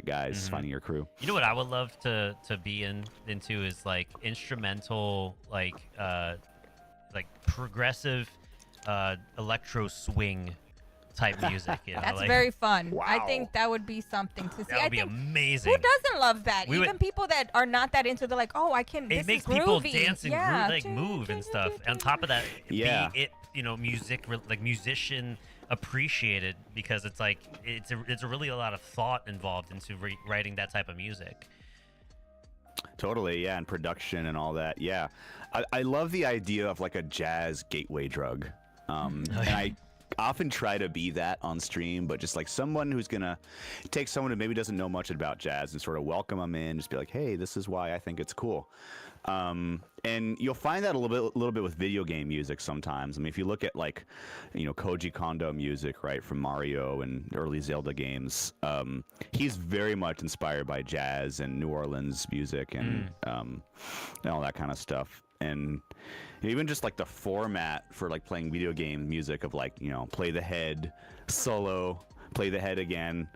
guys, finding your crew. You know what I would love to be into is like instrumental, like progressive electro swing type music. You know? That's like, very fun. Wow. I think that would be something to see. that would be amazing. Who doesn't love that? We Even would- people that are not that into, they're like, oh, I can. It This makes is people groovy. dance and yeah. like move and stuff. On top of that, you know, music like musician appreciated because it's like it's a really a lot of thought involved into writing that type of music. Totally, yeah, and production and all that. Yeah, I love the idea of like a jazz gateway drug. And I often try to be that on stream, but just like someone who's gonna take someone who maybe doesn't know much about jazz and sort of welcome them in, just be like, hey, this is why I think it's cool. And you'll find that a little bit with video game music sometimes. I mean, if you look at like, you know, Koji Kondo music, right, from Mario and early Zelda games, he's very much inspired by jazz and New Orleans music and all that kind of stuff. And even just like the format for like playing video game music of like, you know, play the head, solo, play the head again.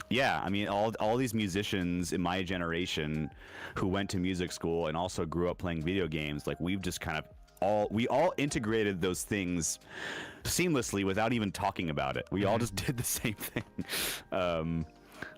Yeah, I mean, all these musicians in my generation who went to music school and also grew up playing video games, like we've just kind of all integrated those things seamlessly without even talking about it. We all just did the same thing,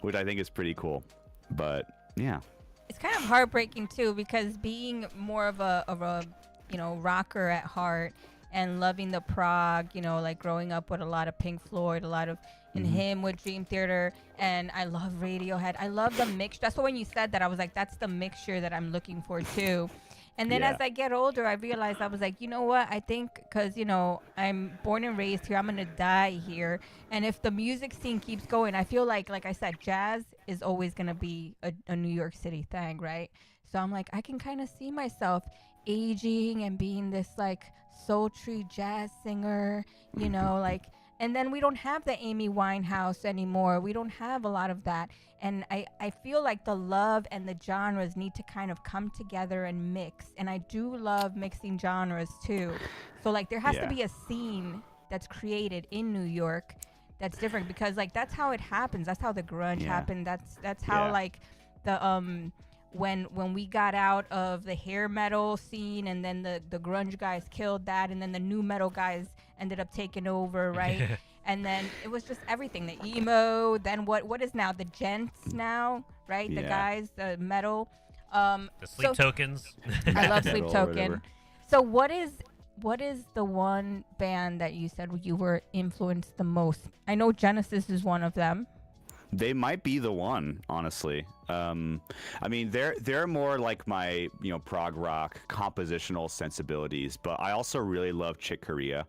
which I think is pretty cool. But yeah, It's kind of heartbreaking too, because being more of a you know, rocker at heart and loving the prog, you know, like growing up with a lot of Pink Floyd, a lot of in him with Dream Theater, and I love Radiohead. I love the mix. That's why when you said that, I was like, that's the mixture that I'm looking for too. And then as I get older, I realized I was like, you know what? I think because, you know, I'm born and raised here. I'm going to die here. And if the music scene keeps going, I feel like I said, jazz is always going to be a New York City thing, right? So I'm like, I can kind of see myself aging and being this like sultry jazz singer, you know, like. And then we don't have the Amy Winehouse anymore. We don't have a lot of that. And I feel like the love and the genres need to kind of come together and mix. And I do love mixing genres too. So like there has to be a scene that's created in New York that's different, because like that's how it happens. That's how the grunge happened. That's how like the when we got out of the hair metal scene, and then the grunge guys killed that, and then the new metal guys ended up taking over, right? And then it was just everything, the emo, then what is now the gents now, right? The guys, the metal. The Sleep Tokens. I love Sleep Metal or Token. whatever. So what is the one band that you said you were influenced the most? I know Genesis is one of them. They might be the one, honestly. I mean, they're more like my, prog rock compositional sensibilities, but I also really love Chick Corea.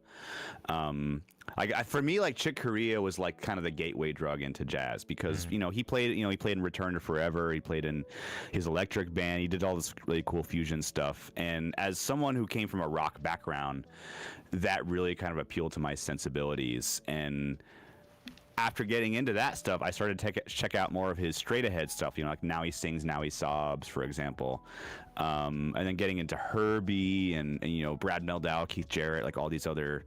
For me, like Chick Corea was like kind of the gateway drug into jazz because he played in Return to Forever, he played in his electric band, he did all this really cool fusion stuff, and as someone who came from a rock background, that really kind of appealed to my sensibilities. And after getting into that stuff, I started to check out more of his straight ahead stuff, like Now He Sings, Now He Sobs, for example. And then getting into Herbie and Brad Meldau, Keith Jarrett, like all these other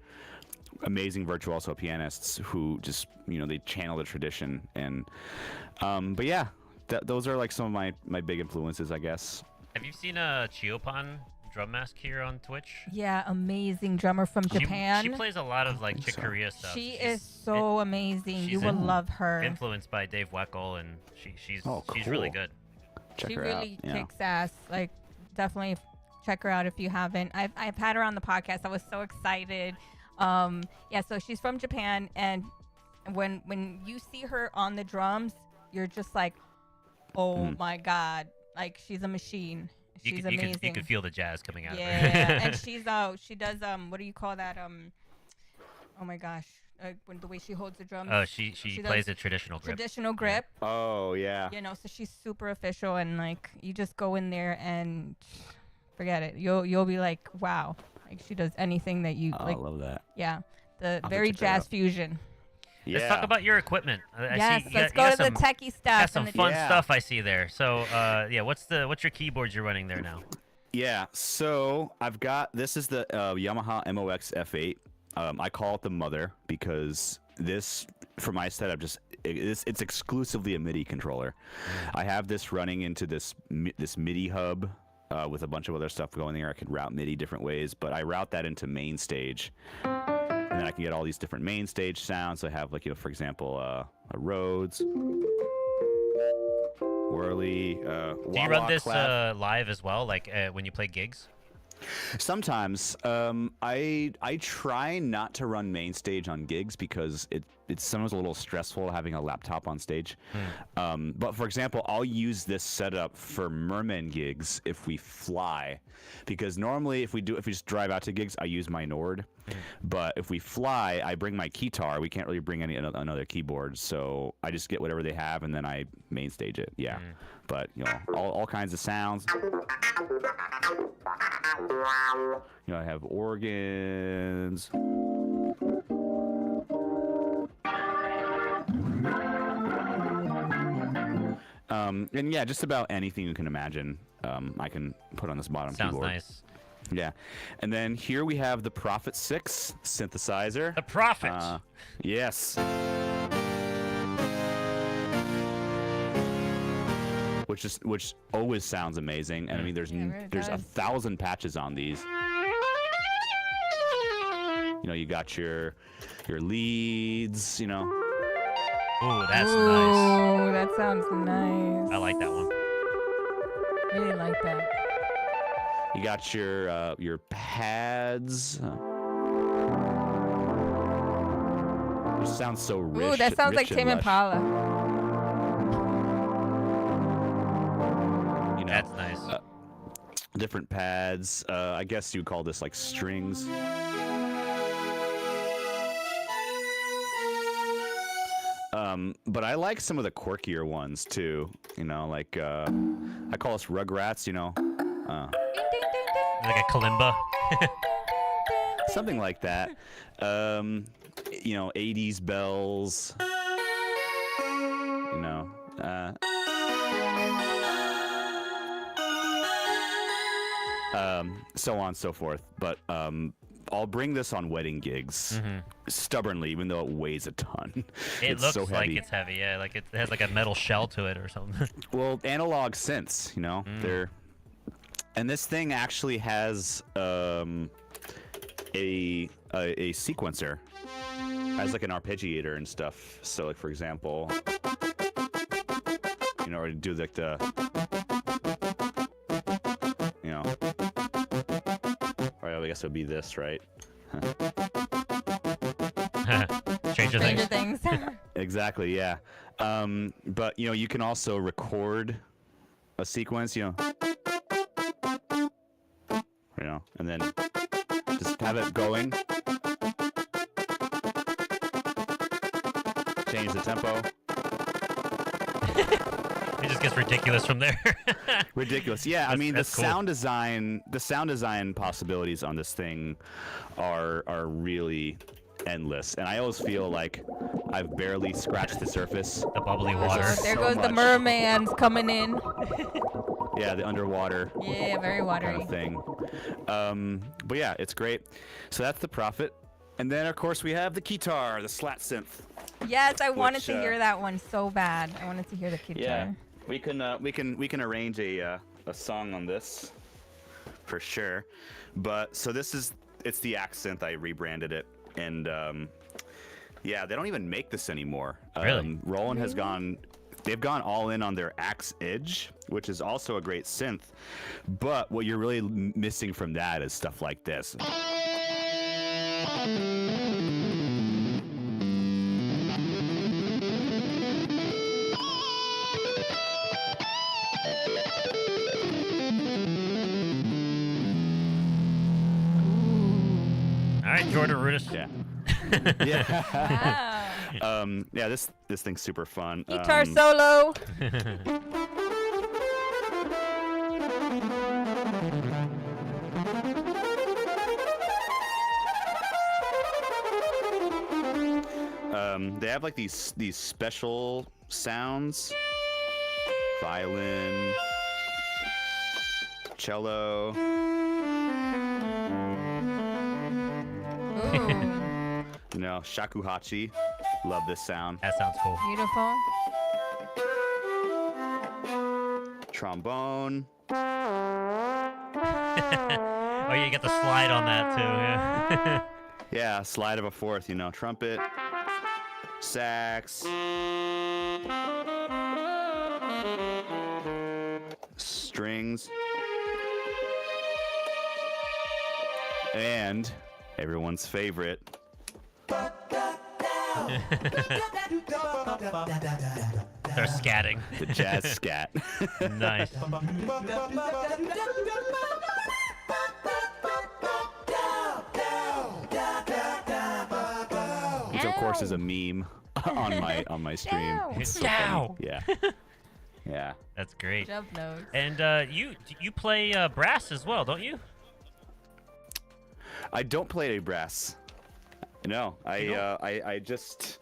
amazing virtuoso pianists who just, they channel the tradition. And, but yeah, those are like some of my big influences, I guess. Have you seen Chiopan drum mask here on Twitch? Yeah, amazing drummer from Japan. She plays a lot of like Chick Corea stuff. She is so amazing. You will love her. Influenced by Dave Weckl, and she's cool. really good. She really kicks ass. Like, definitely check her out if you haven't. I've had her on the podcast. I was so excited. So she's from Japan, and when you see her on the drums, you're just like, oh my god, like she's a machine. She's amazing. You could feel the jazz coming out of her. Yeah, and she does what do you call that? Oh my gosh, the way she holds the drums. Oh, she plays a traditional grip. Traditional grip. Yeah. Oh yeah. So she's super official, and like you just go in there and forget it. You'll be like, wow, like she does anything that you like. I love that. Yeah, the very jazz fusion. Yeah. Let's talk about your equipment. Let's go to the techie stuff. Got some fun stuff I see there. So, what's your keyboards you're running there now? Yeah, so this is the Yamaha MOX F8. I call it the mother because this, for my setup, it's exclusively a MIDI controller. I have this running into this MIDI hub with a bunch of other stuff going there. I can route MIDI different ways, but I route that into main stage. And then I can get all these different main stage sounds. I have, like, for example, a Rhodes, Whirly, Do you run this live as well, like when you play gigs? Sometimes. I try not to run main stage on gigs because it's sometimes a little stressful having a laptop on stage. But for example, I'll use this setup for Merman gigs if we fly, because normally if we just drive out to gigs, I use my Nord. But if we fly, I bring my keytar. We can't really bring another keyboard, so I just get whatever they have and then I main stage it. Yeah. But all kinds of sounds. I have organs. And yeah, just about anything you can imagine, I can put on this bottom Sounds keyboard. Nice. Yeah. And then here we have the Prophet 6 synthesizer. The Prophet. Yes. Which always sounds amazing. And I mean, there's 1,000 patches on these. You got your leads, Ooh, that's nice. Oh, that sounds nice. I like that one. Really like that. You got your pads. Which sounds so rich. Ooh, that sounds like Tame Impala. That's nice. Different pads. I guess you call this like strings. But I like some of the quirkier ones too. Like I call us Rugrats. Like a kalimba. Something like that. 80s bells. So on and so forth. But I'll bring this on wedding gigs stubbornly, even though it weighs a ton. It It's looks so like heavy. it's heavy, yeah. Like it has like a metal shell to it or something. Well, analog synths, they're, and this thing actually has a sequencer, has like an arpeggiator and stuff. So, like for example, or to do like the, or I guess it would be this, right? Stranger Things. Exactly, yeah. But you can also record a sequence, and then just have it going. Change the tempo. It just gets ridiculous from there. Ridiculous, yeah. I mean, that's the cool. sound design possibilities on this thing are really endless, and I always feel like I've barely scratched the surface. The bubbly water. There So goes the much. mermans coming in. Yeah, the underwater Yeah, very kind watery. of thing. But yeah, it's great. So that's the Prophet, and then of course we have the guitar, the Slat synth. Yes, I wanted Which, to hear that one so bad. I wanted to hear the guitar. Yeah, we can arrange a song on this for sure. But so it's the Accent. I rebranded it, and yeah, they don't even make this anymore. Really? Roland has gone. They've gone all in on their Axe Edge, which is also a great synth. But what you're really missing from that is stuff like this. All right, Jordan Rudis. Yeah. Yeah. Wow. Yeah, this thing's super fun. Guitar solo. They have like these special sounds. Violin, cello. Ooh, Shakuhachi. Love this sound. That sounds cool. beautiful. Trombone. Oh, you get the slide on that too. Yeah. Yeah, slide of a fourth, trumpet. Sax. Strings. And everyone's favorite. They're scatting. The jazz scat. Nice. Which of course is a meme on my stream. Down. It's so Down. funny. Yeah. Yeah. That's great. Jump notes. And you play brass as well, don't you? I don't play a brass. No, I just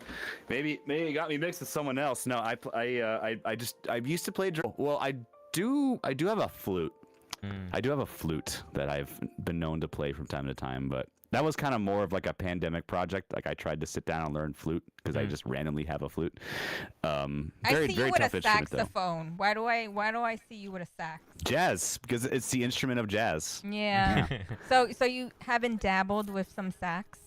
maybe you got me mixed with someone else. No, I used to play drum. Well, I do have a flute. I do have a flute that I've been known to play from time to time, but that was kind of more of like a pandemic project. Like I tried to sit down and learn flute because I just randomly have a flute. I Very see you very with tough a instrument though. saxophone. Why do I see you with a sax? Jazz, because it's the instrument of jazz. Yeah. So you haven't dabbled with some sax?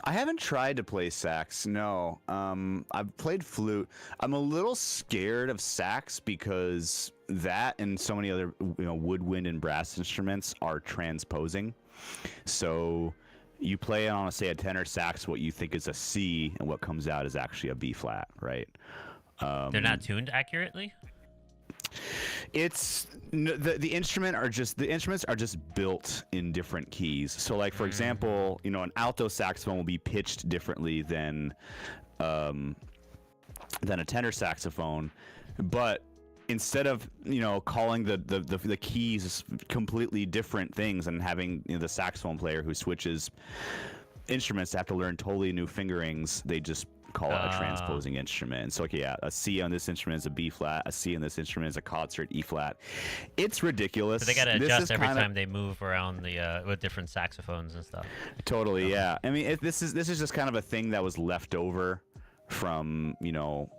I haven't tried to play sax. No, I've played flute. I'm a little scared of sax because that and so many other woodwind and brass instruments are transposing. So you play on, say, a tenor sax, what you think is a C, and what comes out is actually a B flat, right? They're not tuned accurately. It's the instruments are just built in different keys. So, like for example, an alto saxophone will be pitched differently than a tenor saxophone, but instead of calling the keys completely different things and having the saxophone player who switches instruments have to learn totally new fingerings, they just call it a transposing instrument. So, like, yeah, a C on this instrument is a B flat, a C on this instrument is a concert E flat. It's ridiculous. But they got to adjust every time they move around the with different saxophones and stuff. Totally, yeah. I mean, this is just kind of a thing that was left over from, you know,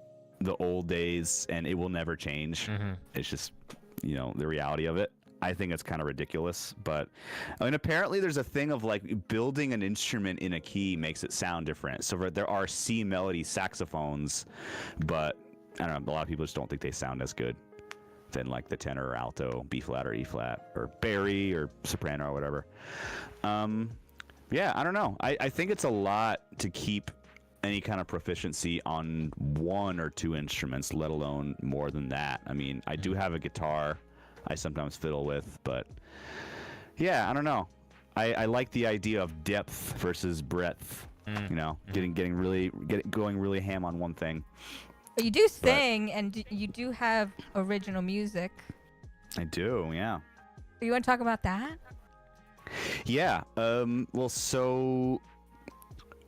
the old days, and it will never change. It's just, you know, the reality of it. I think it's kind of ridiculous, but I mean, apparently there's a thing of like building an instrument in a key makes it sound different. So there are C melody saxophones, but I don't know, a lot of people just don't think they sound as good than like the tenor or alto, B flat or E flat or bari or soprano or whatever. Yeah, I don't know. I think it's a lot to keep any kind of proficiency on one or two instruments, let alone more than that. I mean, I do have a guitar I sometimes fiddle with, but yeah, I don't know. I like the idea of depth versus breadth. You know, going really ham on one thing. But you do sing, and you do have original music. I do, yeah. So you want to talk about that? Yeah. Well, so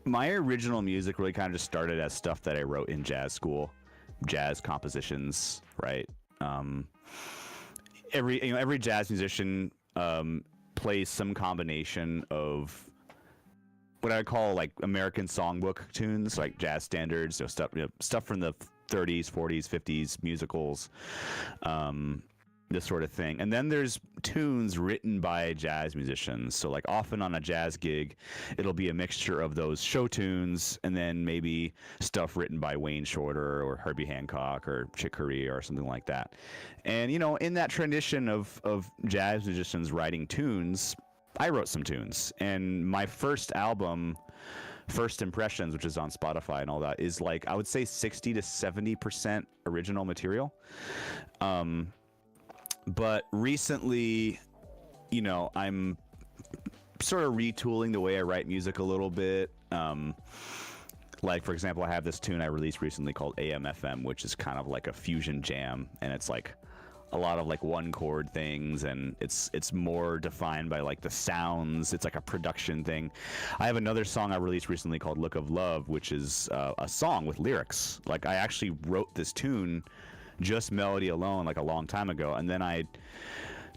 my original music really kind of just started as stuff that I wrote in jazz school, jazz compositions, right? Every jazz musician plays some combination of what I would call like American songbook tunes, like jazz standards, stuff from the 30s, 40s, 50s, musicals, this sort of thing. And then there's tunes written by jazz musicians. So like often on a jazz gig, it'll be a mixture of those show tunes and then maybe stuff written by Wayne Shorter or Herbie Hancock or Chick Corea or something like that. And, you know, in that tradition of jazz musicians writing tunes, I wrote some tunes. And my first album, First Impressions, which is on Spotify and all that, is like, I would say 60 to 70% original material. But recently, you know, I'm sort of retooling the way I write music a little bit. Like, for example, I have this tune I released recently called AM/FM, which is kind of like a fusion jam, and it's like a lot of like one chord things, and it's more defined by like the sounds. It's like a production thing. I have another song I released recently called Look of Love, which is a song with lyrics. Like, I actually wrote this tune just melody alone like a long time ago, and then I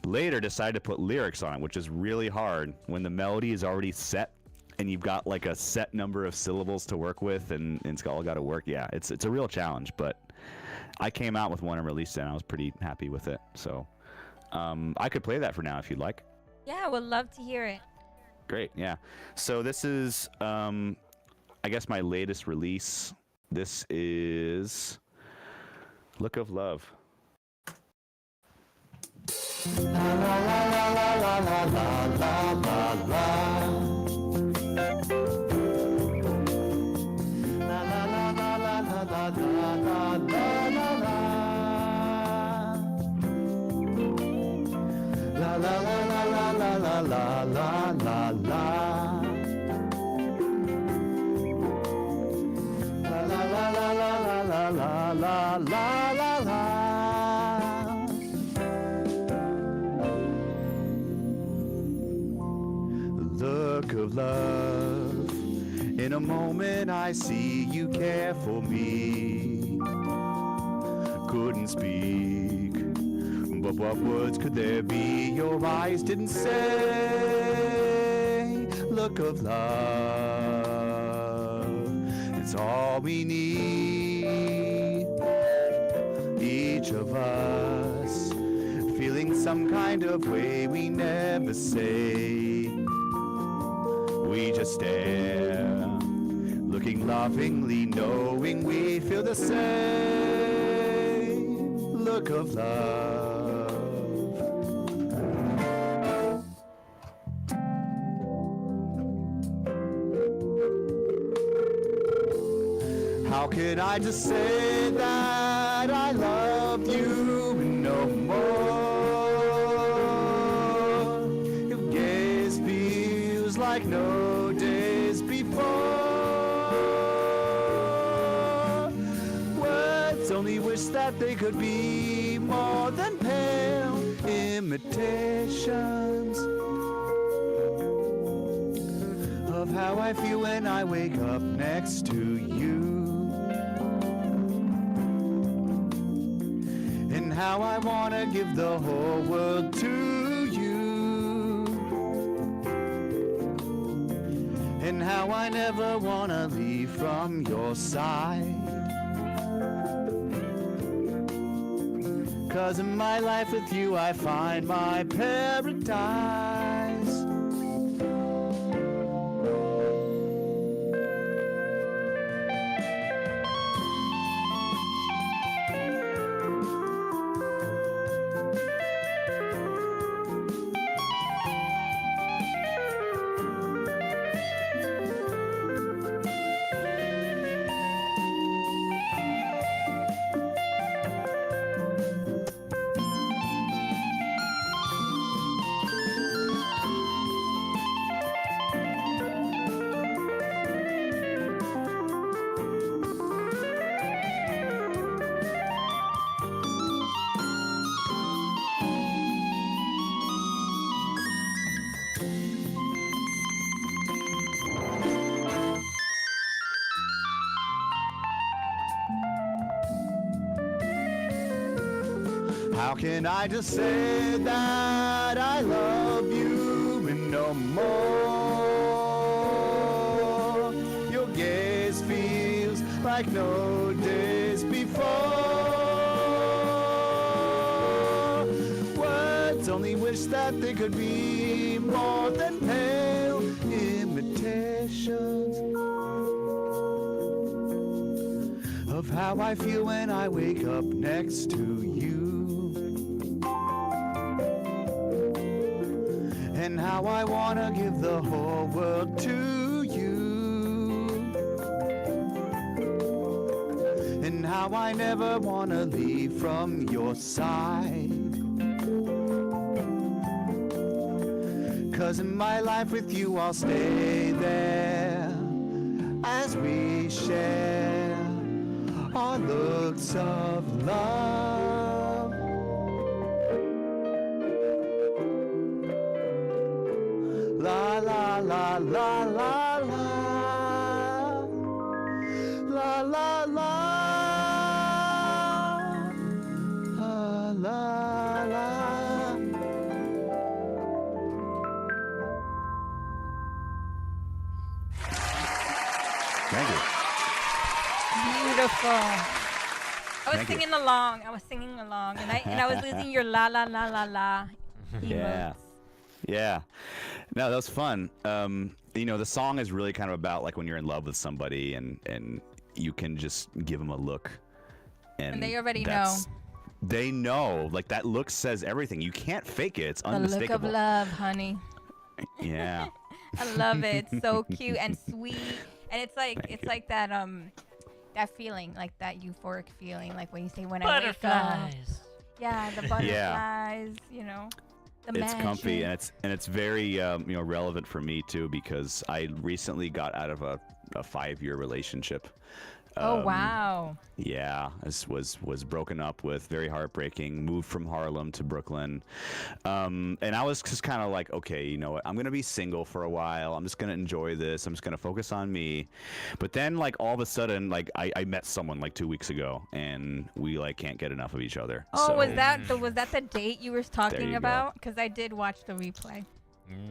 later decided to put lyrics on it, which is really hard when the melody is already set and you've got like a set number of syllables to work with, and it's all got to work. Yeah, it's a real challenge, but I came out with one and released it, and I was pretty happy with it. So I could play that for now if you'd like. Yeah, would love to hear it. Great, yeah. So this is I guess my latest release. This is Look of Love. La la la la la la la la la. La la la la la la la la la la. La la la la la la la la la la. La la la la la la la la la la. Look of love. In a moment I see you care for me. Couldn't speak, but what words could there be your eyes didn't say? Look of love, it's all we need. Each of us feeling some kind of way we never say. We just stare, looking lovingly, knowing we feel the same. Look of love. How can I just say that I love you no more? Your gaze feels like no days before. Words only wish that they could be more than pale imitations of how I feel when I wake up next to you. how I wanna give the whole world to you, and how I never wanna leave from your side. 'Cause in my life with you I find my paradise. How can I just say that I love you and no more? Your gaze feels like no days before. Words only wish that they could be more than pale imitations of how I feel when I wake up next to you. And how I wanna give the whole world to you, and how I never wanna leave from your side. 'Cause in my life with you I'll stay there as we share our looks of love. La la la la la la la la la la la. Thank you. Beautiful. I was Thank you. singing along. And I was losing your la la la la la. Yeah. Yeah. No, that was fun. You know, the song is really kind of about like when you're in love with somebody and you can just give them a look. And they already know. that's- They know. Like that look says everything. You can't fake it. It's The look unmistakable. of love, honey. Yeah. I love it. It's so cute and sweet. And it's like Thank you. like that that feeling, like that euphoric feeling, like when you say when I wake up. Butterflies. Yeah, the butterflies, you know. The It's comfy magic. and it's very you know, relevant for me too, because I recently got out of a 5-year relationship. Oh wow. Yeah, this was broken up with, very heartbreaking. Moved from Harlem to Brooklyn, and I was just kind of like, okay, you know what? I'm gonna be single for a while. I'm just gonna enjoy this. I'm just gonna focus on me. But then, like all of a sudden, like I met someone like 2 weeks ago, and we like can't get enough of each other. Oh, so, was that the date you were talking you about? Because I did watch the replay.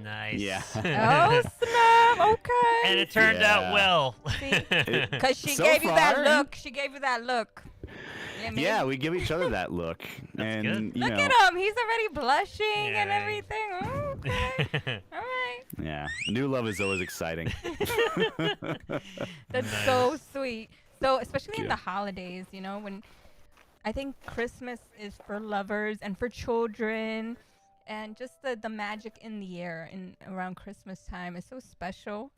Nice. Yeah. Oh snap! Okay. And it turned out Yeah. well. Because she So gave you that far- look. She gave you that look. Yeah, maybe. Yeah, we give each other that look, and good. you Look know, at him. He's already blushing and Yeah. everything. Oh, okay. All right. yeah, new love is always exciting. That's so sweet. So, especially in you. the holidays, you know, when I think Christmas is for lovers and for children, and just the magic in the air in around Christmas time is so special.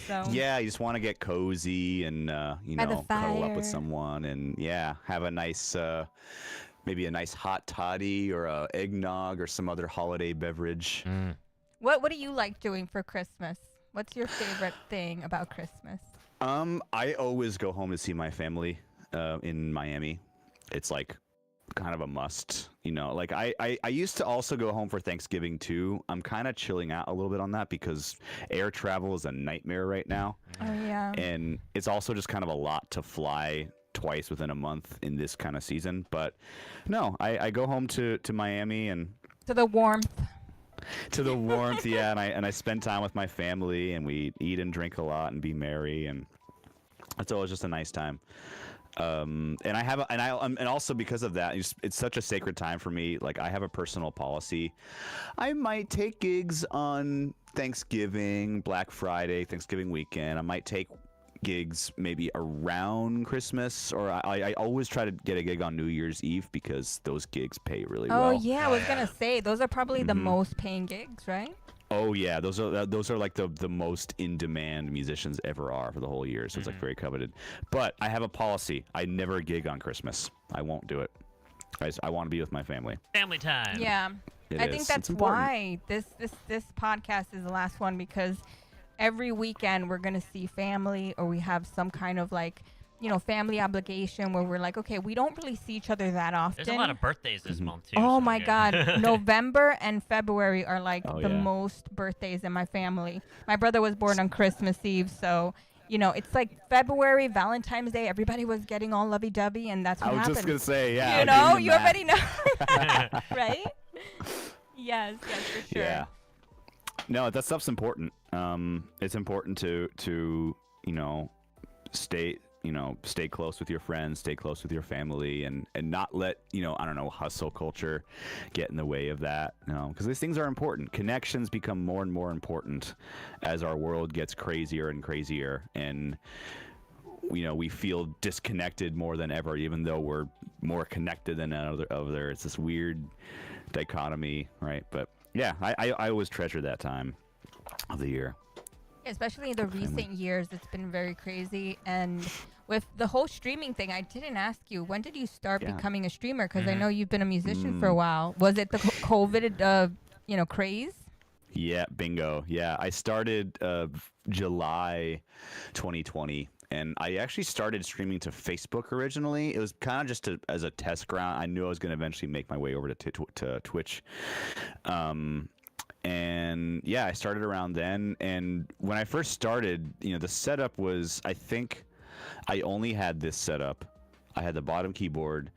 So Yeah, you just want to get cozy and you By the know, cuddle up with fire. someone and yeah, have a nice maybe a nice hot toddy or a eggnog or some other holiday beverage. What do you like doing for Christmas? What's your favorite thing about Christmas? I always go home to see my family in Miami. It's like kind of a must, you know. Like I used to also go home for Thanksgiving too. I'm kind of chilling out a little bit on that because air travel is a nightmare right now. Oh yeah. And it's also just kind of a lot to fly twice within a month in this kind of season. But no, I go home to Miami and to the warmth. To the warmth, yeah, and I spend time with my family, and we eat and drink a lot and be merry, and it's always just a nice time. And also because of that, it's such a sacred time for me. Like, I have a personal policy. I might take gigs on Thanksgiving, Black Friday, Thanksgiving weekend. I might take gigs maybe around Christmas, or I always try to get a gig on New Year's Eve because those gigs pay really well. Oh yeah, I was gonna say those are probably the most paying gigs, right? Oh yeah, those are like the most in demand musicians ever are for the whole year. So it's like very coveted. But I have a policy: I never gig on Christmas. I won't do it. I want to be with my family. Family time. Yeah, I think that's why this podcast is the last one, because every weekend we're gonna see family, or we have some kind of like, family obligation where we're like, okay, we don't really see each other that often. There's a lot of birthdays this month too. Oh my God. November and February are like most birthdays in my family. My brother was born on Christmas Eve, so it's like February, Valentine's Day, everybody was getting all lovey-dovey, and that's what happened. I was just gonna say, yeah. You already know. Right? Yes, for sure. Yeah. No, that stuff's important. It's important to stay close with your friends, stay close with your family, and not let hustle culture get in the way of that. Because these things are important. Connections become more and more important as our world gets crazier and crazier, and we feel disconnected more than ever, even though we're more connected than other. It's this weird dichotomy, right? But yeah, I always treasure that time of the year. Especially in the recent years, it's been very crazy. And with the whole streaming thing, I didn't ask you, when did you start becoming a streamer? Because I know you've been a musician for a while. Was it the COVID, craze? Yeah, bingo. Yeah, I started July 2020. And I actually started streaming to Facebook originally. It was kind of just as a test ground. I knew I was going to eventually make my way over to Twitch. And yeah, I started around then. And when I first started, the setup was, I think I only had this setup. I had the bottom keyboard,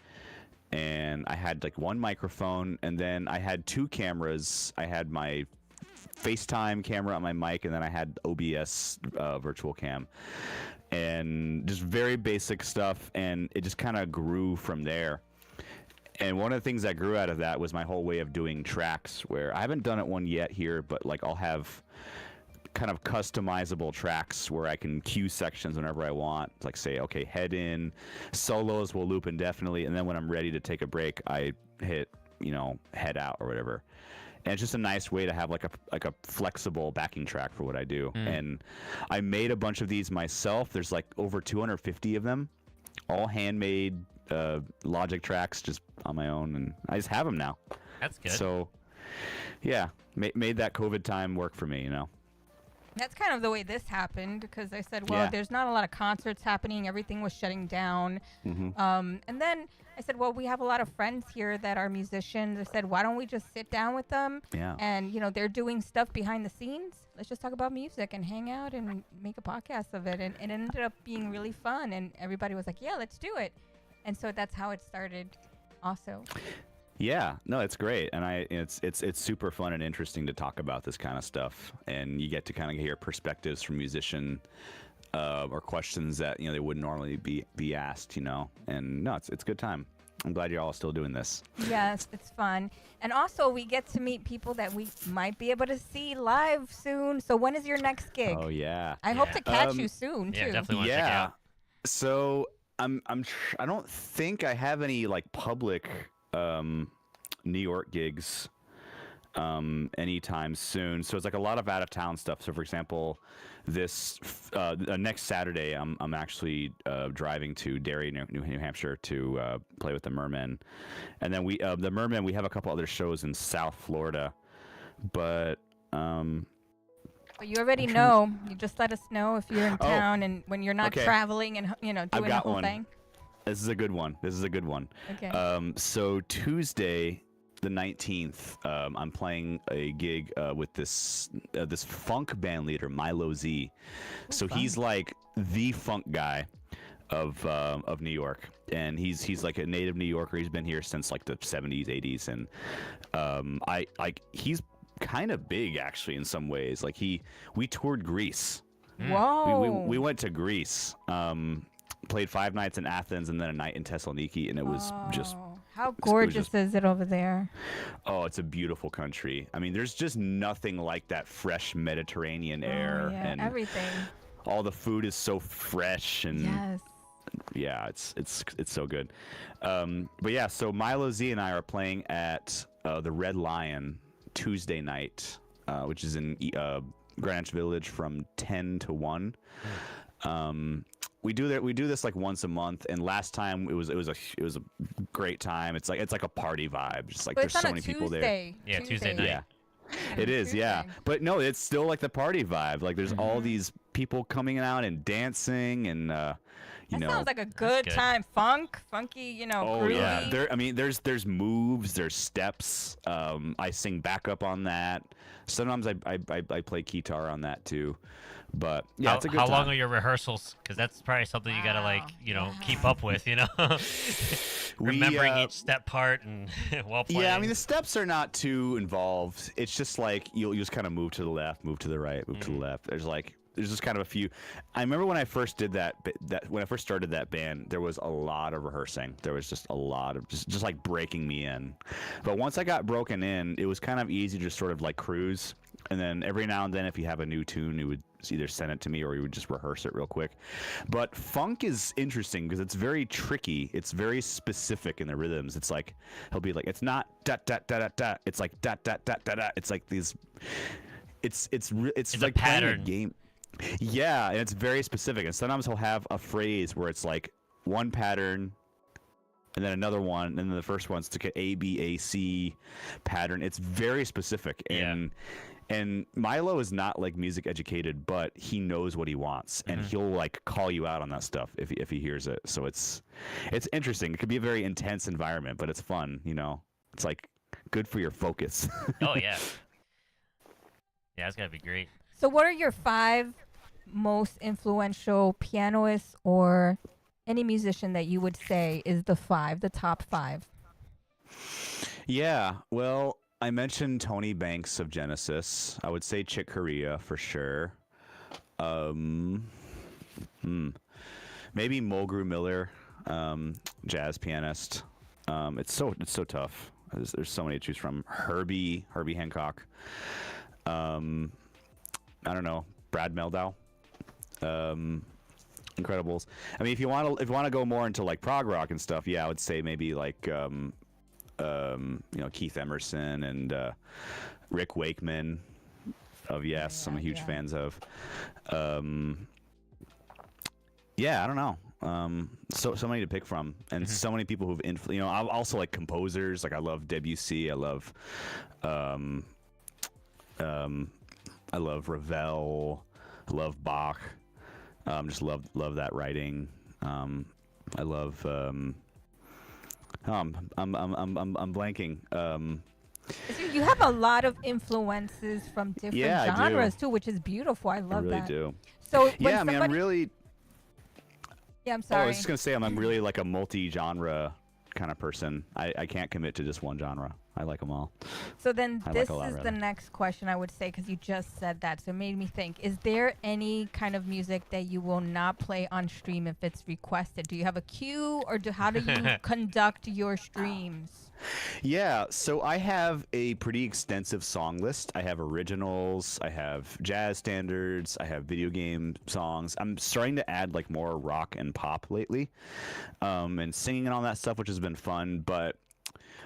and I had like one microphone, and then I had two cameras. I had my FaceTime camera on my mic, and then I had OBS virtual cam. And just very basic stuff, and it just kind of grew from there. And one of the things that grew out of that was my whole way of doing tracks, where I haven't done it one yet here, but like I'll have kind of customizable tracks where I can cue sections whenever I want. Like say, okay, head in, solos will loop indefinitely, and then when I'm ready to take a break, I hit, head out or whatever. And it's just a nice way to have like a flexible backing track for what I do. And I made a bunch of these myself. There's like over 250 of them, all handmade Logic tracks, just on my own, and I just have them now. That's good. So, yeah, made that COVID time work for me, That's kind of the way this happened, because I said, well, there's not a lot of concerts happening. Everything was shutting down. And then I said, well, we have a lot of friends here that are musicians. I said, why don't we just sit down with them? Yeah. And, they're doing stuff behind the scenes. Let's just talk about music and hang out and make a podcast of it. And it ended up being really fun. And everybody was like, yeah, let's do it. And so that's how it started also. Yeah, no, it's great, and it's super fun and interesting to talk about this kind of stuff, and you get to kind of hear perspectives from musician or questions that they wouldn't normally be asked, and no, it's a good time. I'm glad you're all still doing this. Yes, it's fun, and also we get to meet people that we might be able to see live soon. So when is your next gig? Oh yeah, I hope to catch you soon too. Yeah, definitely want to check it out. So I don't think I have any like public New York gigs anytime soon. So it's like a lot of out of town stuff. So for example, this next Saturday, I'm actually driving to Derry, New Hampshire to play with the Mermen, and then the Mermen, we have a couple other shows in South Florida, but. But you already know. You just let us know if you're in town and when you're not traveling and doing the whole thing. This is a good one. Okay. So Tuesday, the 19th, I'm playing a gig with this funk band leader, Milo Z. So he's like the funk guy. of New York, and he's like a native New Yorker. He's been here since like the 70s, 80s, and he's kind of big actually in some ways. Like we toured Greece. Whoa. We went to Greece. Played 5 nights in Athens and then a night in Thessaloniki, and it was just how gorgeous is it over there? Oh, it's a beautiful country. I mean, there's just nothing like that fresh Mediterranean air and everything. All the food is so fresh and yes. Yeah, it's so good. But yeah, so Milo Z and I are playing at the Red Lion Tuesday night, which is in Greenwich Village from 10 to 1. We do this like once a month, and last time it was a great time. It's like a party vibe. Just like but there's so many people there. Yeah, Tuesday night. Yeah. It is, yeah. But no, it's still like the party vibe. Like there's all these people coming out and dancing and you know. Sounds like a good time. Funky, you know, Oh groovy. yeah. There's moves, there's steps. I sing backup on that. Sometimes I play guitar on that too. But yeah, it's a good time. How long are your rehearsals? Because that's probably something you gotta keep up with. You know, remembering each step part and while playing. Yeah, I mean the steps are not too involved. It's just like you'll just kind of move to the left, move to the right, move to the left. There's just kind of a few. I remember when I first did that when I first started that band, there was a lot of rehearsing. There was just a lot of just like breaking me in. But once I got broken in, it was kind of easy to just sort of like cruise. And then every now and then, if you have a new tune, you would either send it to me or you would just rehearse it real quick. But funk is interesting because it's very tricky. It's very specific in the rhythms. It's like he'll be like, it's not da da da da da. It's like da da da da da. It's like these. It's like a pattern. playing a game. Yeah, and it's very specific. And sometimes he'll have a phrase where it's like one pattern, and then another one, and then the first one's to get A B A C pattern. It's very specific. And Milo is not like music educated, but he knows what he wants, and he'll like call you out on that stuff if he hears it. So it's interesting. It could be a very intense environment, but it's fun. You know, it's like good for your focus. Oh yeah, yeah, it's gotta be great. So, what are your 5 most influential pianists or any musician that you would say is the top 5? Yeah, well, I mentioned Tony Banks of Genesis. I would say Chick Corea for sure. Maybe Mulgrew Miller, jazz pianist. It's so tough. There's so many to choose from. Herbie Hancock. I don't know, Brad Meldau. Incredibles. I mean, if you want to go more into like prog rock and stuff, yeah, I would say maybe like Keith Emerson and Rick Wakeman of Yes. I'm a huge fans of. Yeah, I don't know. So many to pick from, and so many people who've I also like composers. Like I love Debussy. I love Ravel. I love Bach. Just love that writing. I love. I'm blanking. You have a lot of influences from different genres too, which is beautiful. I love that. I really do. So yeah, I mean, I'm really. Yeah, I'm sorry. I was just gonna say I'm really like a multi-genre kind of person. I can't commit to just one genre. I like them all. So then this is the next question I would say, because you just said that, so it made me think, is there any kind of music that you will not play on stream if it's requested? Do you have a queue, or how do you conduct your streams? Yeah, so I have a pretty extensive song list. I have originals, I have jazz standards, I have video game songs. I'm starting to add like more rock and pop lately, and singing and all that stuff, which has been fun. But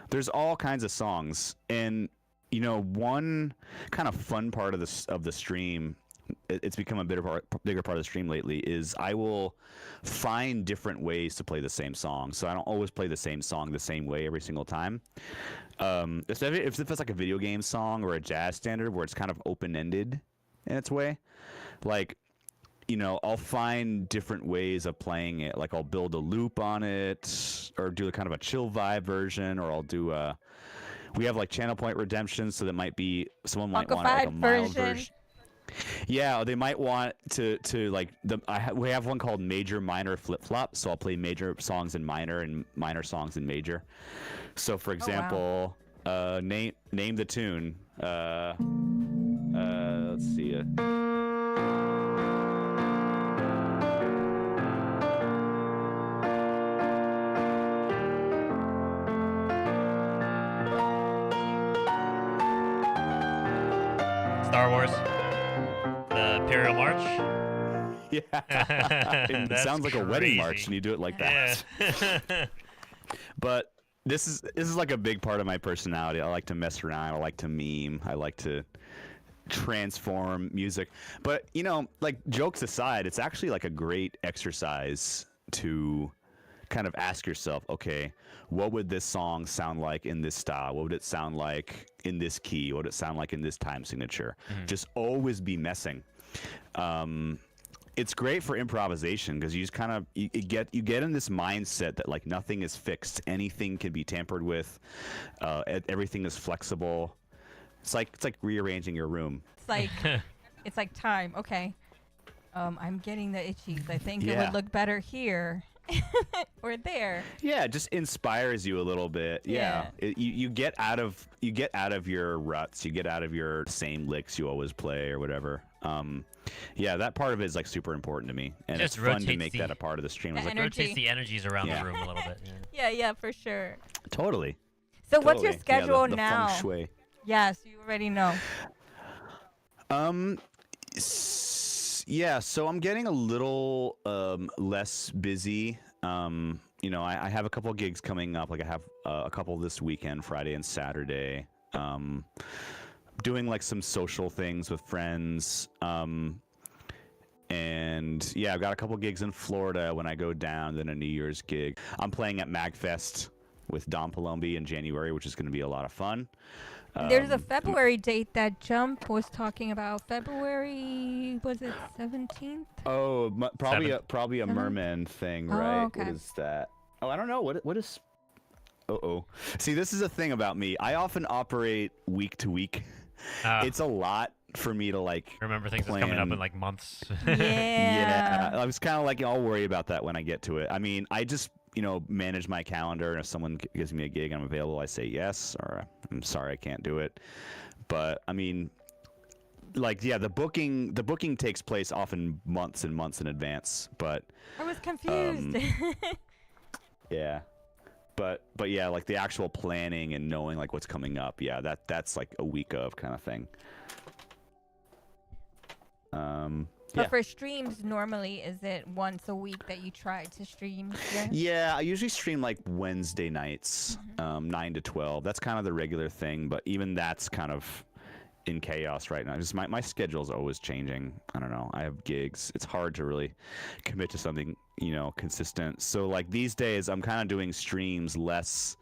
there's all kinds of songs, and one kind of fun part of the stream. It's become a bigger part of the stream lately. Is I will find different ways to play the same song, so I don't always play the same song the same way every single time. If it's like a video game song or a jazz standard where it's kind of open-ended in its way, like I'll find different ways of playing it. Like I'll build a loop on it, or do a kind of a chill vibe version, or I'll do we have like channel point redemption, so that might be someone might want like a mild version. Yeah, they might want to like we have one called major minor flip flop, so I'll play major songs in minor and minor songs in major. So for example, name the tune. Let's see. Star Wars. The Imperial March. Yeah, it sounds like a wedding march, and you do it like that. Yeah. But this is like a big part of my personality. I like to mess around. I like to meme. I like to transform music. But you know, like jokes aside, it's actually like a great exercise to kind of ask yourself, okay, what would this song sound like in this style? What would it sound like in this key? What would it sound like in this time signature? Just always be messing. It's great for improvisation because you just kind of you get in this mindset that like nothing is fixed, anything can be tampered with, everything is flexible. It's like rearranging your room. It's like time. Okay, I'm getting the itchies. I think it would look better here or there. Yeah, it just inspires you a little bit. Yeah, you get out of your ruts. You get out of your same licks you always play or whatever. Yeah, that part of it is like super important to me, and it's fun to make that a part of the stream. It rotates the energies around the room a little bit. Yeah, for sure. Totally. So what's your schedule the now? Feng shui. Yes, you already know. Yeah, so I'm getting a little less busy. You know, I have a couple of gigs coming up. Like I have a couple this weekend, Friday and Saturday. Doing like some social things with friends. And yeah, I've got a couple gigs in Florida when I go down, then a New Year's gig. I'm playing at MagFest with Don Palombi in January, which is going to be a lot of fun. There's a February date that Jump was talking about. February, was it 17th? Oh, probably a Merman thing, right? Okay. What is that? Oh, I don't know. What is... Uh-oh. See, this is a thing about me. I often operate week to week. It's a lot for me to like remember things that's coming up in like months. Yeah. I was kind of like, I'll worry about that when I get to it. I mean, I just, you know, manage my calendar, and if someone gives me a gig and I'm available, I say yes, or I'm sorry, I can't do it. But I mean, like, yeah, the booking takes place often months and months in advance. But I was confused. Yeah. But yeah, like the actual planning and knowing like what's coming up, yeah, that's like a week of kind of thing. But for streams, normally, is it once a week that you try to stream? Yeah, I usually stream like Wednesday nights, 9 to 12. That's kind of the regular thing, but even that's kind of in chaos right now. Just my schedule's always changing. I don't know. I have gigs. It's hard to really commit to something, you know, consistent. So like these days, I'm kind of doing streams less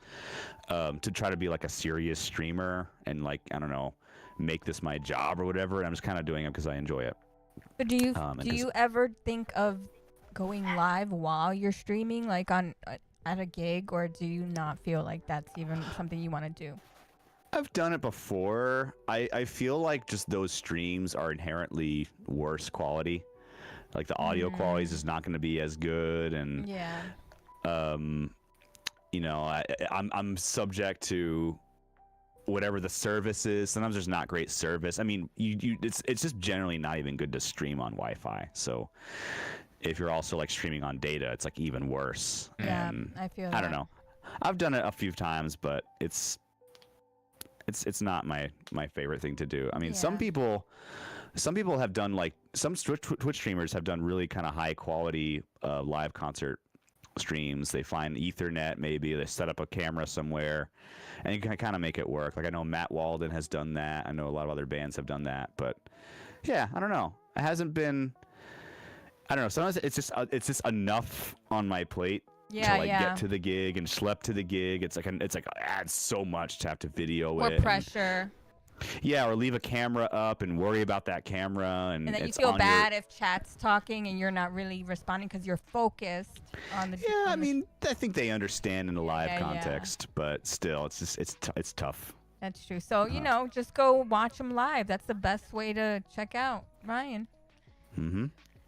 to try to be like a serious streamer and like, I don't know, make this my job or whatever. I'm just kind of doing it because I enjoy it. But do you ever think of going live while you're streaming, like on at a gig, or do you not feel like that's even something you want to do? I've done it before. I feel like just those streams are inherently worse quality. Like the audio quality is not going to be as good, and you know, I'm subject to whatever the service is. Sometimes there's not great service. I mean, it's just generally not even good to stream on Wi-Fi. So if you're also like streaming on data, it's like even worse. Yeah, and I feel. I don't know. I've done it a few times, but it's not my favorite thing to do. I mean, some people have done like some Twitch streamers have done really kind of high quality live concert streams. They find Ethernet, maybe they set up a camera somewhere, and you can kind of make it work. Like I know Matt Walden has done that. I know a lot of other bands have done that, but yeah, I don't know. It hasn't been. I don't know. Sometimes it's just enough on my plate to like get to the gig and schlep to the gig. It's like it adds so much to have to video it. Or pressure. Yeah, or leave a camera up and worry about that camera, and then you feel bad if chat's talking and you're not really responding because you're focused on the. Yeah, I mean, I think they understand in a live context, but still, it's just it's tough. That's true. So you know, just go watch them live. That's the best way to check out. Ryan. Mm-hmm.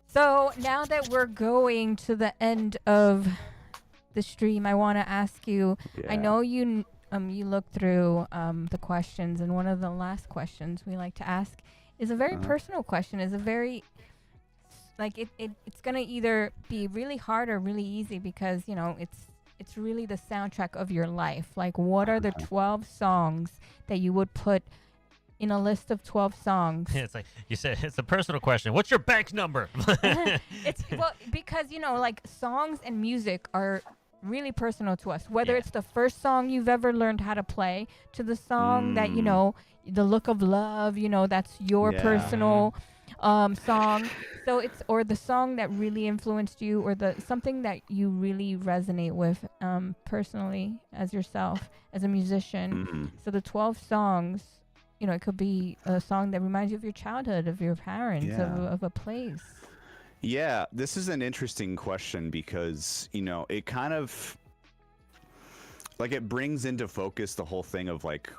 So now that we're going to the end of the stream, I want to ask you. I know you looked through the questions, and one of the last questions we like to ask is a very personal question. Is a very it's gonna either be really hard or really easy because it's really the soundtrack of your life. Like, what are the 12 songs that you would put in a list of 12 songs? It's like you said, it's a personal question. What's your bank number? It's because like songs and music are really personal to us. Whether it's the first song you've ever learned how to play to the song that the look of love, that's your personal song. So it's or the song that really influenced you, or something that you really resonate with personally as yourself as a musician. So the 12 songs. It could be a song that reminds you of your childhood, of your parents, of a place. Yeah, this is an interesting question because, it kind of, like, it brings into focus the whole thing of, like,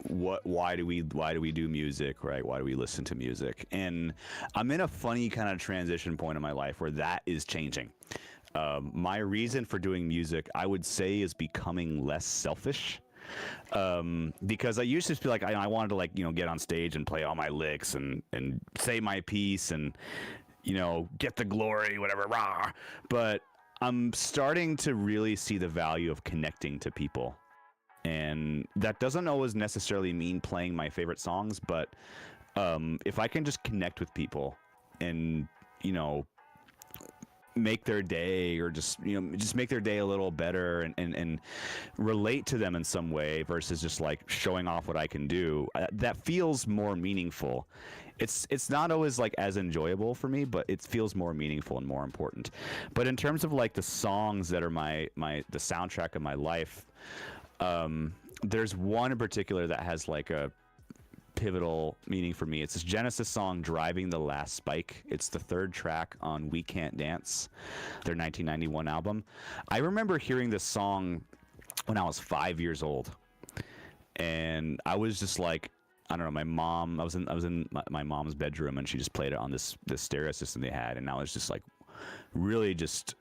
why do we do music, right? Why do we listen to music? And I'm in a funny kind of transition point in my life where that is changing. My reason for doing music, I would say, is becoming less selfish. Because I used to feel like I wanted to get on stage and play all my licks and say my piece and get the glory, whatever, rah. But I'm starting to really see the value of connecting to people, and that doesn't always necessarily mean playing my favorite songs, but if I can just connect with people and make their day, or just make their day a little better and relate to them in some way versus just like showing off what I can do, that feels more meaningful. It's not always like as enjoyable for me, but it feels more meaningful and more important. But in terms of like the songs that are the soundtrack of my life, there's one in particular that has like a pivotal meaning for me. It's this Genesis song, Driving the Last Spike. It's the third track on We Can't Dance, their 1991 album. I remember hearing this song when I was 5 years old, and I was just like, I don't know, I was in my mom's bedroom, and she just played it on this stereo system they had, and I was just like really just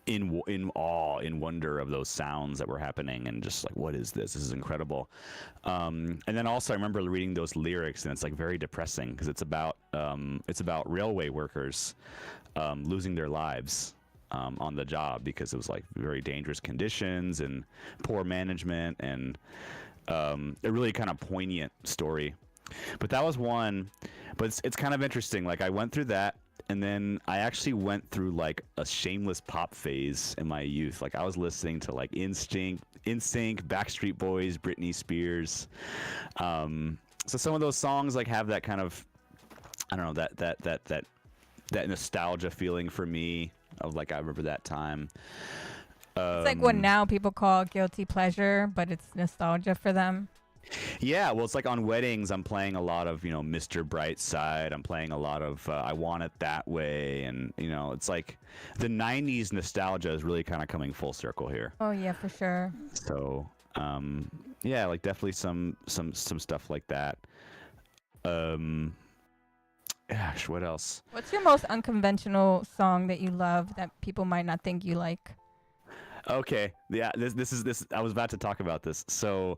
in awe, in wonder of those sounds that were happening, and just like, what is this? This is incredible. And then also I remember reading those lyrics, and it's like very depressing because it's about railway workers losing their lives on the job because it was like very dangerous conditions and poor management, and a really kind of poignant story. But that was one. But it's kind of interesting. Like, I went through that. And then I actually went through like a shameless pop phase in my youth. Like, I was listening to like NSYNC, Backstreet Boys, Britney Spears. So some of those songs like have that kind of, I don't know, that nostalgia feeling for me of like, I remember that time. It's like what now people call guilty pleasure, but it's nostalgia for them. Yeah, well, it's like on weddings, I'm playing a lot of, Mr. Brightside. I'm playing a lot of I Want It That Way. And, it's like the 90s nostalgia is really kind of coming full circle here. Oh, yeah, for sure. So, yeah, like definitely some stuff like that. Gosh, what else? What's your most unconventional song that you love that people might not think you like? Okay, yeah, this I was about to talk about this. So,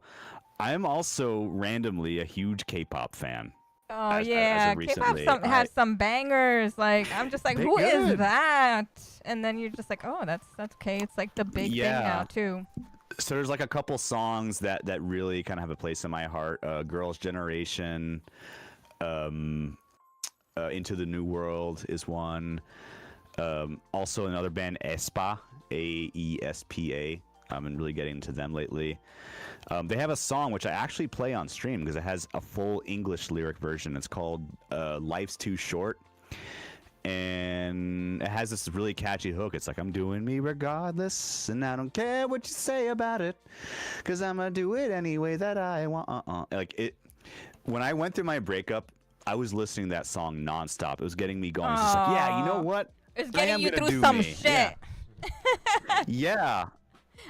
I'm also randomly a huge K-pop fan. Oh, yeah. K-pop has some bangers. Like, I'm just like, who is that? And then you're just like, oh, that's okay. It's like the big thing now, too. So there's like a couple songs that really kind of have a place in my heart. Girls' Generation, Into the New World is one. Also another band, aespa, Aespa. I've been really getting into them lately. They have a song which I actually play on stream because it has a full English lyric version. It's called Life's Too Short. And it has this really catchy hook. It's like, I'm doing me regardless, and I don't care what you say about it, because I'm going to do it any way that I want. Like, it. When I went through my breakup, I was listening to that song nonstop. It was getting me going. It's just like, yeah, you know what? It's getting you through some shit. Yeah.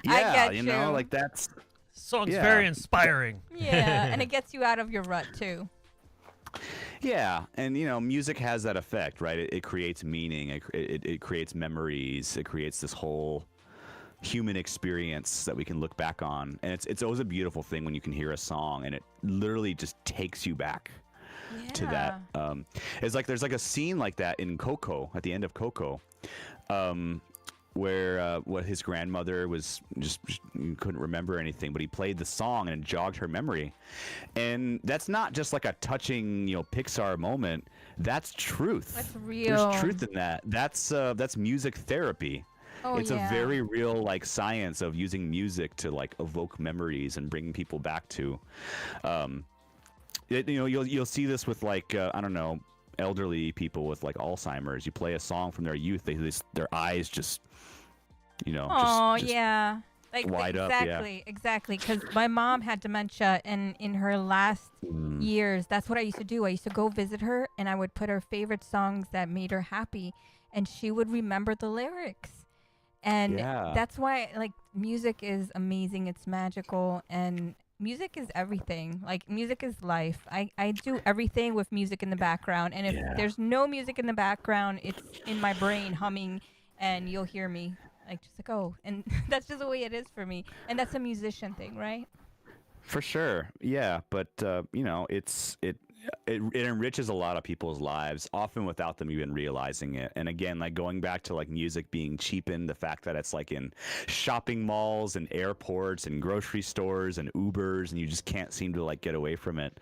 I get you know, like that's... Song's very inspiring. Yeah, and it gets you out of your rut, too. Yeah, and music has that effect, right? It creates meaning. It creates memories. It creates this whole human experience that we can look back on, and it's always a beautiful thing when you can hear a song and it literally just takes you back to that. It's like there's like a scene like that in Coco, at the end of Coco, where what his grandmother was just couldn't remember anything, but he played the song and it jogged her memory. And that's not just like a touching, Pixar moment. That's truth. That's real. There's truth in that. That's music therapy. Oh, it's a very real like science of using music to like evoke memories and bring people back to. You'll see this with like I don't know, elderly people with like Alzheimer's. You play a song from their youth, their eyes just, just yeah, like wide exactly, up. Exactly. Because my mom had dementia, and in her last years, that's what I used to do. I used to go visit her, and I would put her favorite songs that made her happy, and she would remember the lyrics. And that's why, like, music is amazing. It's magical, and music is everything. Like, music is life. I do everything with music in the background, and if there's no music in the background, it's in my brain humming, and you'll hear me, like, just like, oh, and that's just the way it is for me. And that's a musician thing, right? For sure, yeah, but it enriches a lot of people's lives, often without them even realizing it. And again, like going back to like music being cheapened, the fact that it's like in shopping malls and airports and grocery stores and Ubers, and you just can't seem to like get away from it.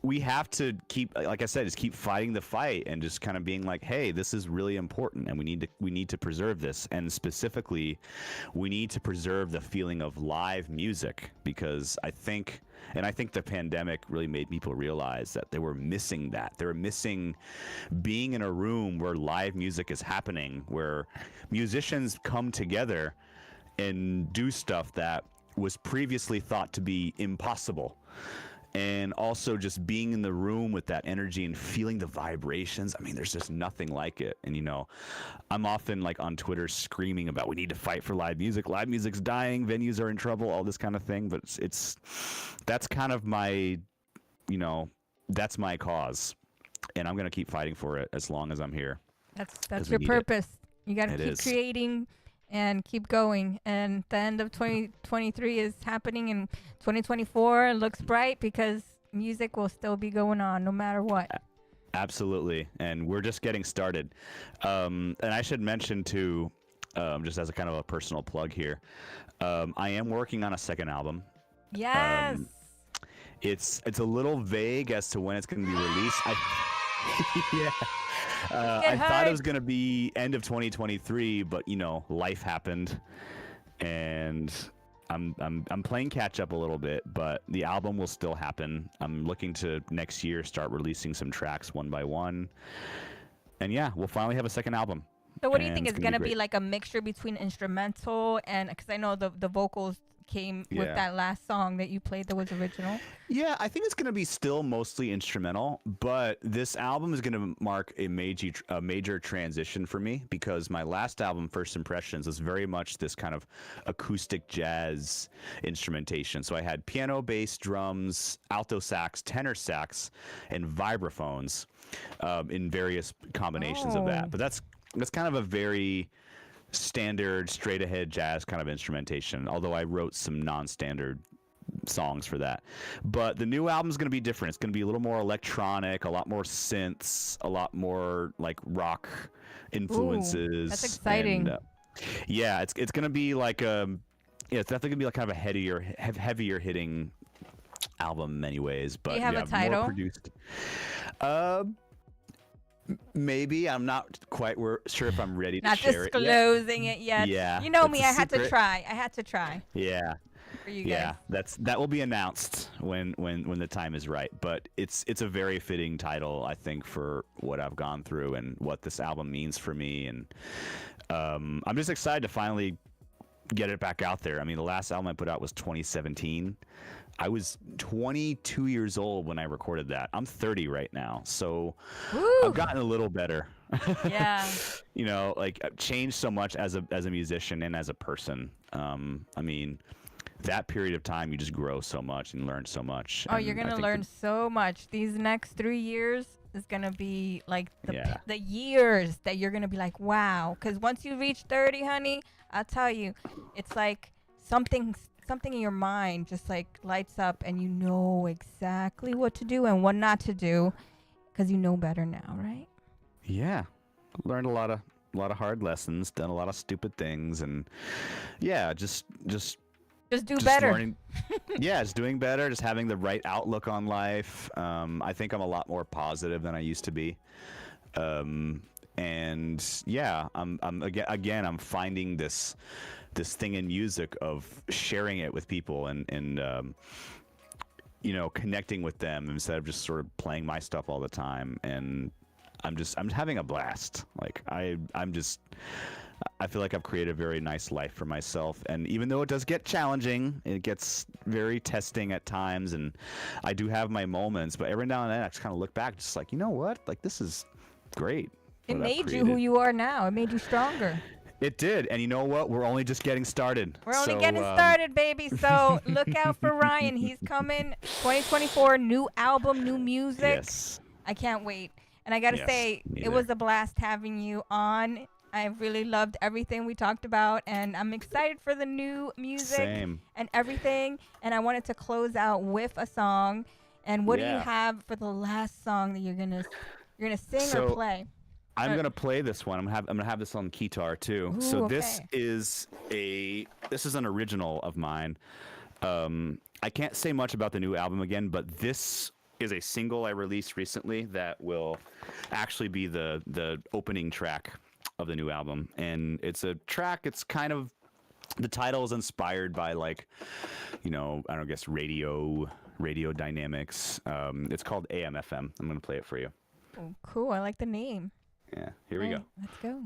We have to keep, like I said, just keep fighting the fight and just kind of being like, hey, this is really important, and we need to preserve this. And specifically, we need to preserve the feeling of live music, because I think the pandemic really made people realize that they were missing that. They were missing being in a room where live music is happening, where musicians come together and do stuff that was previously thought to be impossible. And also just being in the room with that energy and feeling the vibrations. I mean, there's just nothing like it. And, I'm often like on Twitter screaming about, we need to fight for live music. Live music's dying. Venues are in trouble, all this kind of thing. But that's kind of my, that's my cause. And I'm going to keep fighting for it as long as I'm here. That's your purpose. You got to keep creating and keep going. And the end of 2023 is happening, and 2024 looks bright because music will still be going on no matter what. Absolutely. And we're just getting started. And I should mention too, just as a kind of a personal plug here, I am working on a second album. Yes. It's a little vague as to when it's going to be released. I thought it was going to be end of 2023, but life happened, and I'm playing catch up a little bit, but the album will still happen. I'm looking to next year start releasing some tracks one by one, and we'll finally have a second album. So what do you think is going to be like a mixture between instrumental and, because I know the vocals came with that last song that you played that was original? Yeah, I think it's going to be still mostly instrumental, but this album is going to mark a major transition for me, because my last album, First Impressions, was very much this kind of acoustic jazz instrumentation. So I had piano, bass, drums, alto sax, tenor sax, and vibraphones in various combinations of that. But that's kind of a very standard, straight ahead jazz kind of instrumentation, although I wrote some non-standard songs for that. But the new album is going to be different. It's going to be a little more electronic, a lot more synths, a lot more like rock influences. That's exciting. And, it's going to be like it's definitely going to be like kind of a heavier hitting album in many ways. But do you have a title? More produced. Maybe. I'm not quite sure if I'm ready to share it yet. Not disclosing it yet. Yeah. You know me, I had to try. Yeah. For you guys. Yeah, that will be announced when the time is right. But it's a very fitting title, I think, for what I've gone through and what this album means for me. And I'm just excited to finally get it back out there. I mean, the last album I put out was 2017. I was 22 years old when I recorded that. I'm 30 right now, so I've gotten a little better. Yeah. Like I've changed so much as a musician and as a person. I mean, that period of time, you just grow so much and learn so much. Oh, and you're I gonna think learn so much. These next 3 years is gonna be like Yeah. the years that you're gonna be like, wow. Because once you reach 30, honey, I'll tell you, it's like something in your mind just like lights up, and you know exactly what to do and what not to do, because you know better now, right? Yeah, learned a lot of hard lessons, done a lot of stupid things, and yeah, just do better. learning. Yeah, just doing better, just having the right outlook on life. I think I'm a lot more positive than I used to be. And yeah, I'm again I'm finding this thing in music of sharing it with people and you know, connecting with them instead of just sort of playing my stuff all the time. And I'm having a blast. Like I feel like I've created a very nice life for myself. And even though it does get challenging, it gets very testing at times, and I do have my moments, but every now and then I just kind of look back, just like, you know what? Like, this is great. It what I've made you who created. you are now. It made you stronger. It did. And you know what? We're only just getting started. We're only So, getting started, baby. So look out for Ryan. He's coming 2024, new album, new music. Yes. I can't wait. And I got to Yes, say, me it either. was a blast having you on. I really loved everything we talked about, and I'm excited for the new music Same. and everything. And I wanted to close out with a song. And what do you Yeah. have for the last song that you're gonna sing or So, play? I'm gonna play this one. I'm gonna have this on guitar too. Ooh, So this okay. is an original of mine. I can't say much about the new album again, but this is a single I released recently that will actually be the opening track of the new album. And it's a track. It's kind of, the title is inspired by, like, you know, I don't guess radio dynamics. It's called AM/FM. I'm gonna play it for you. Oh, cool. I like the name. Yeah, here we go. Let's go.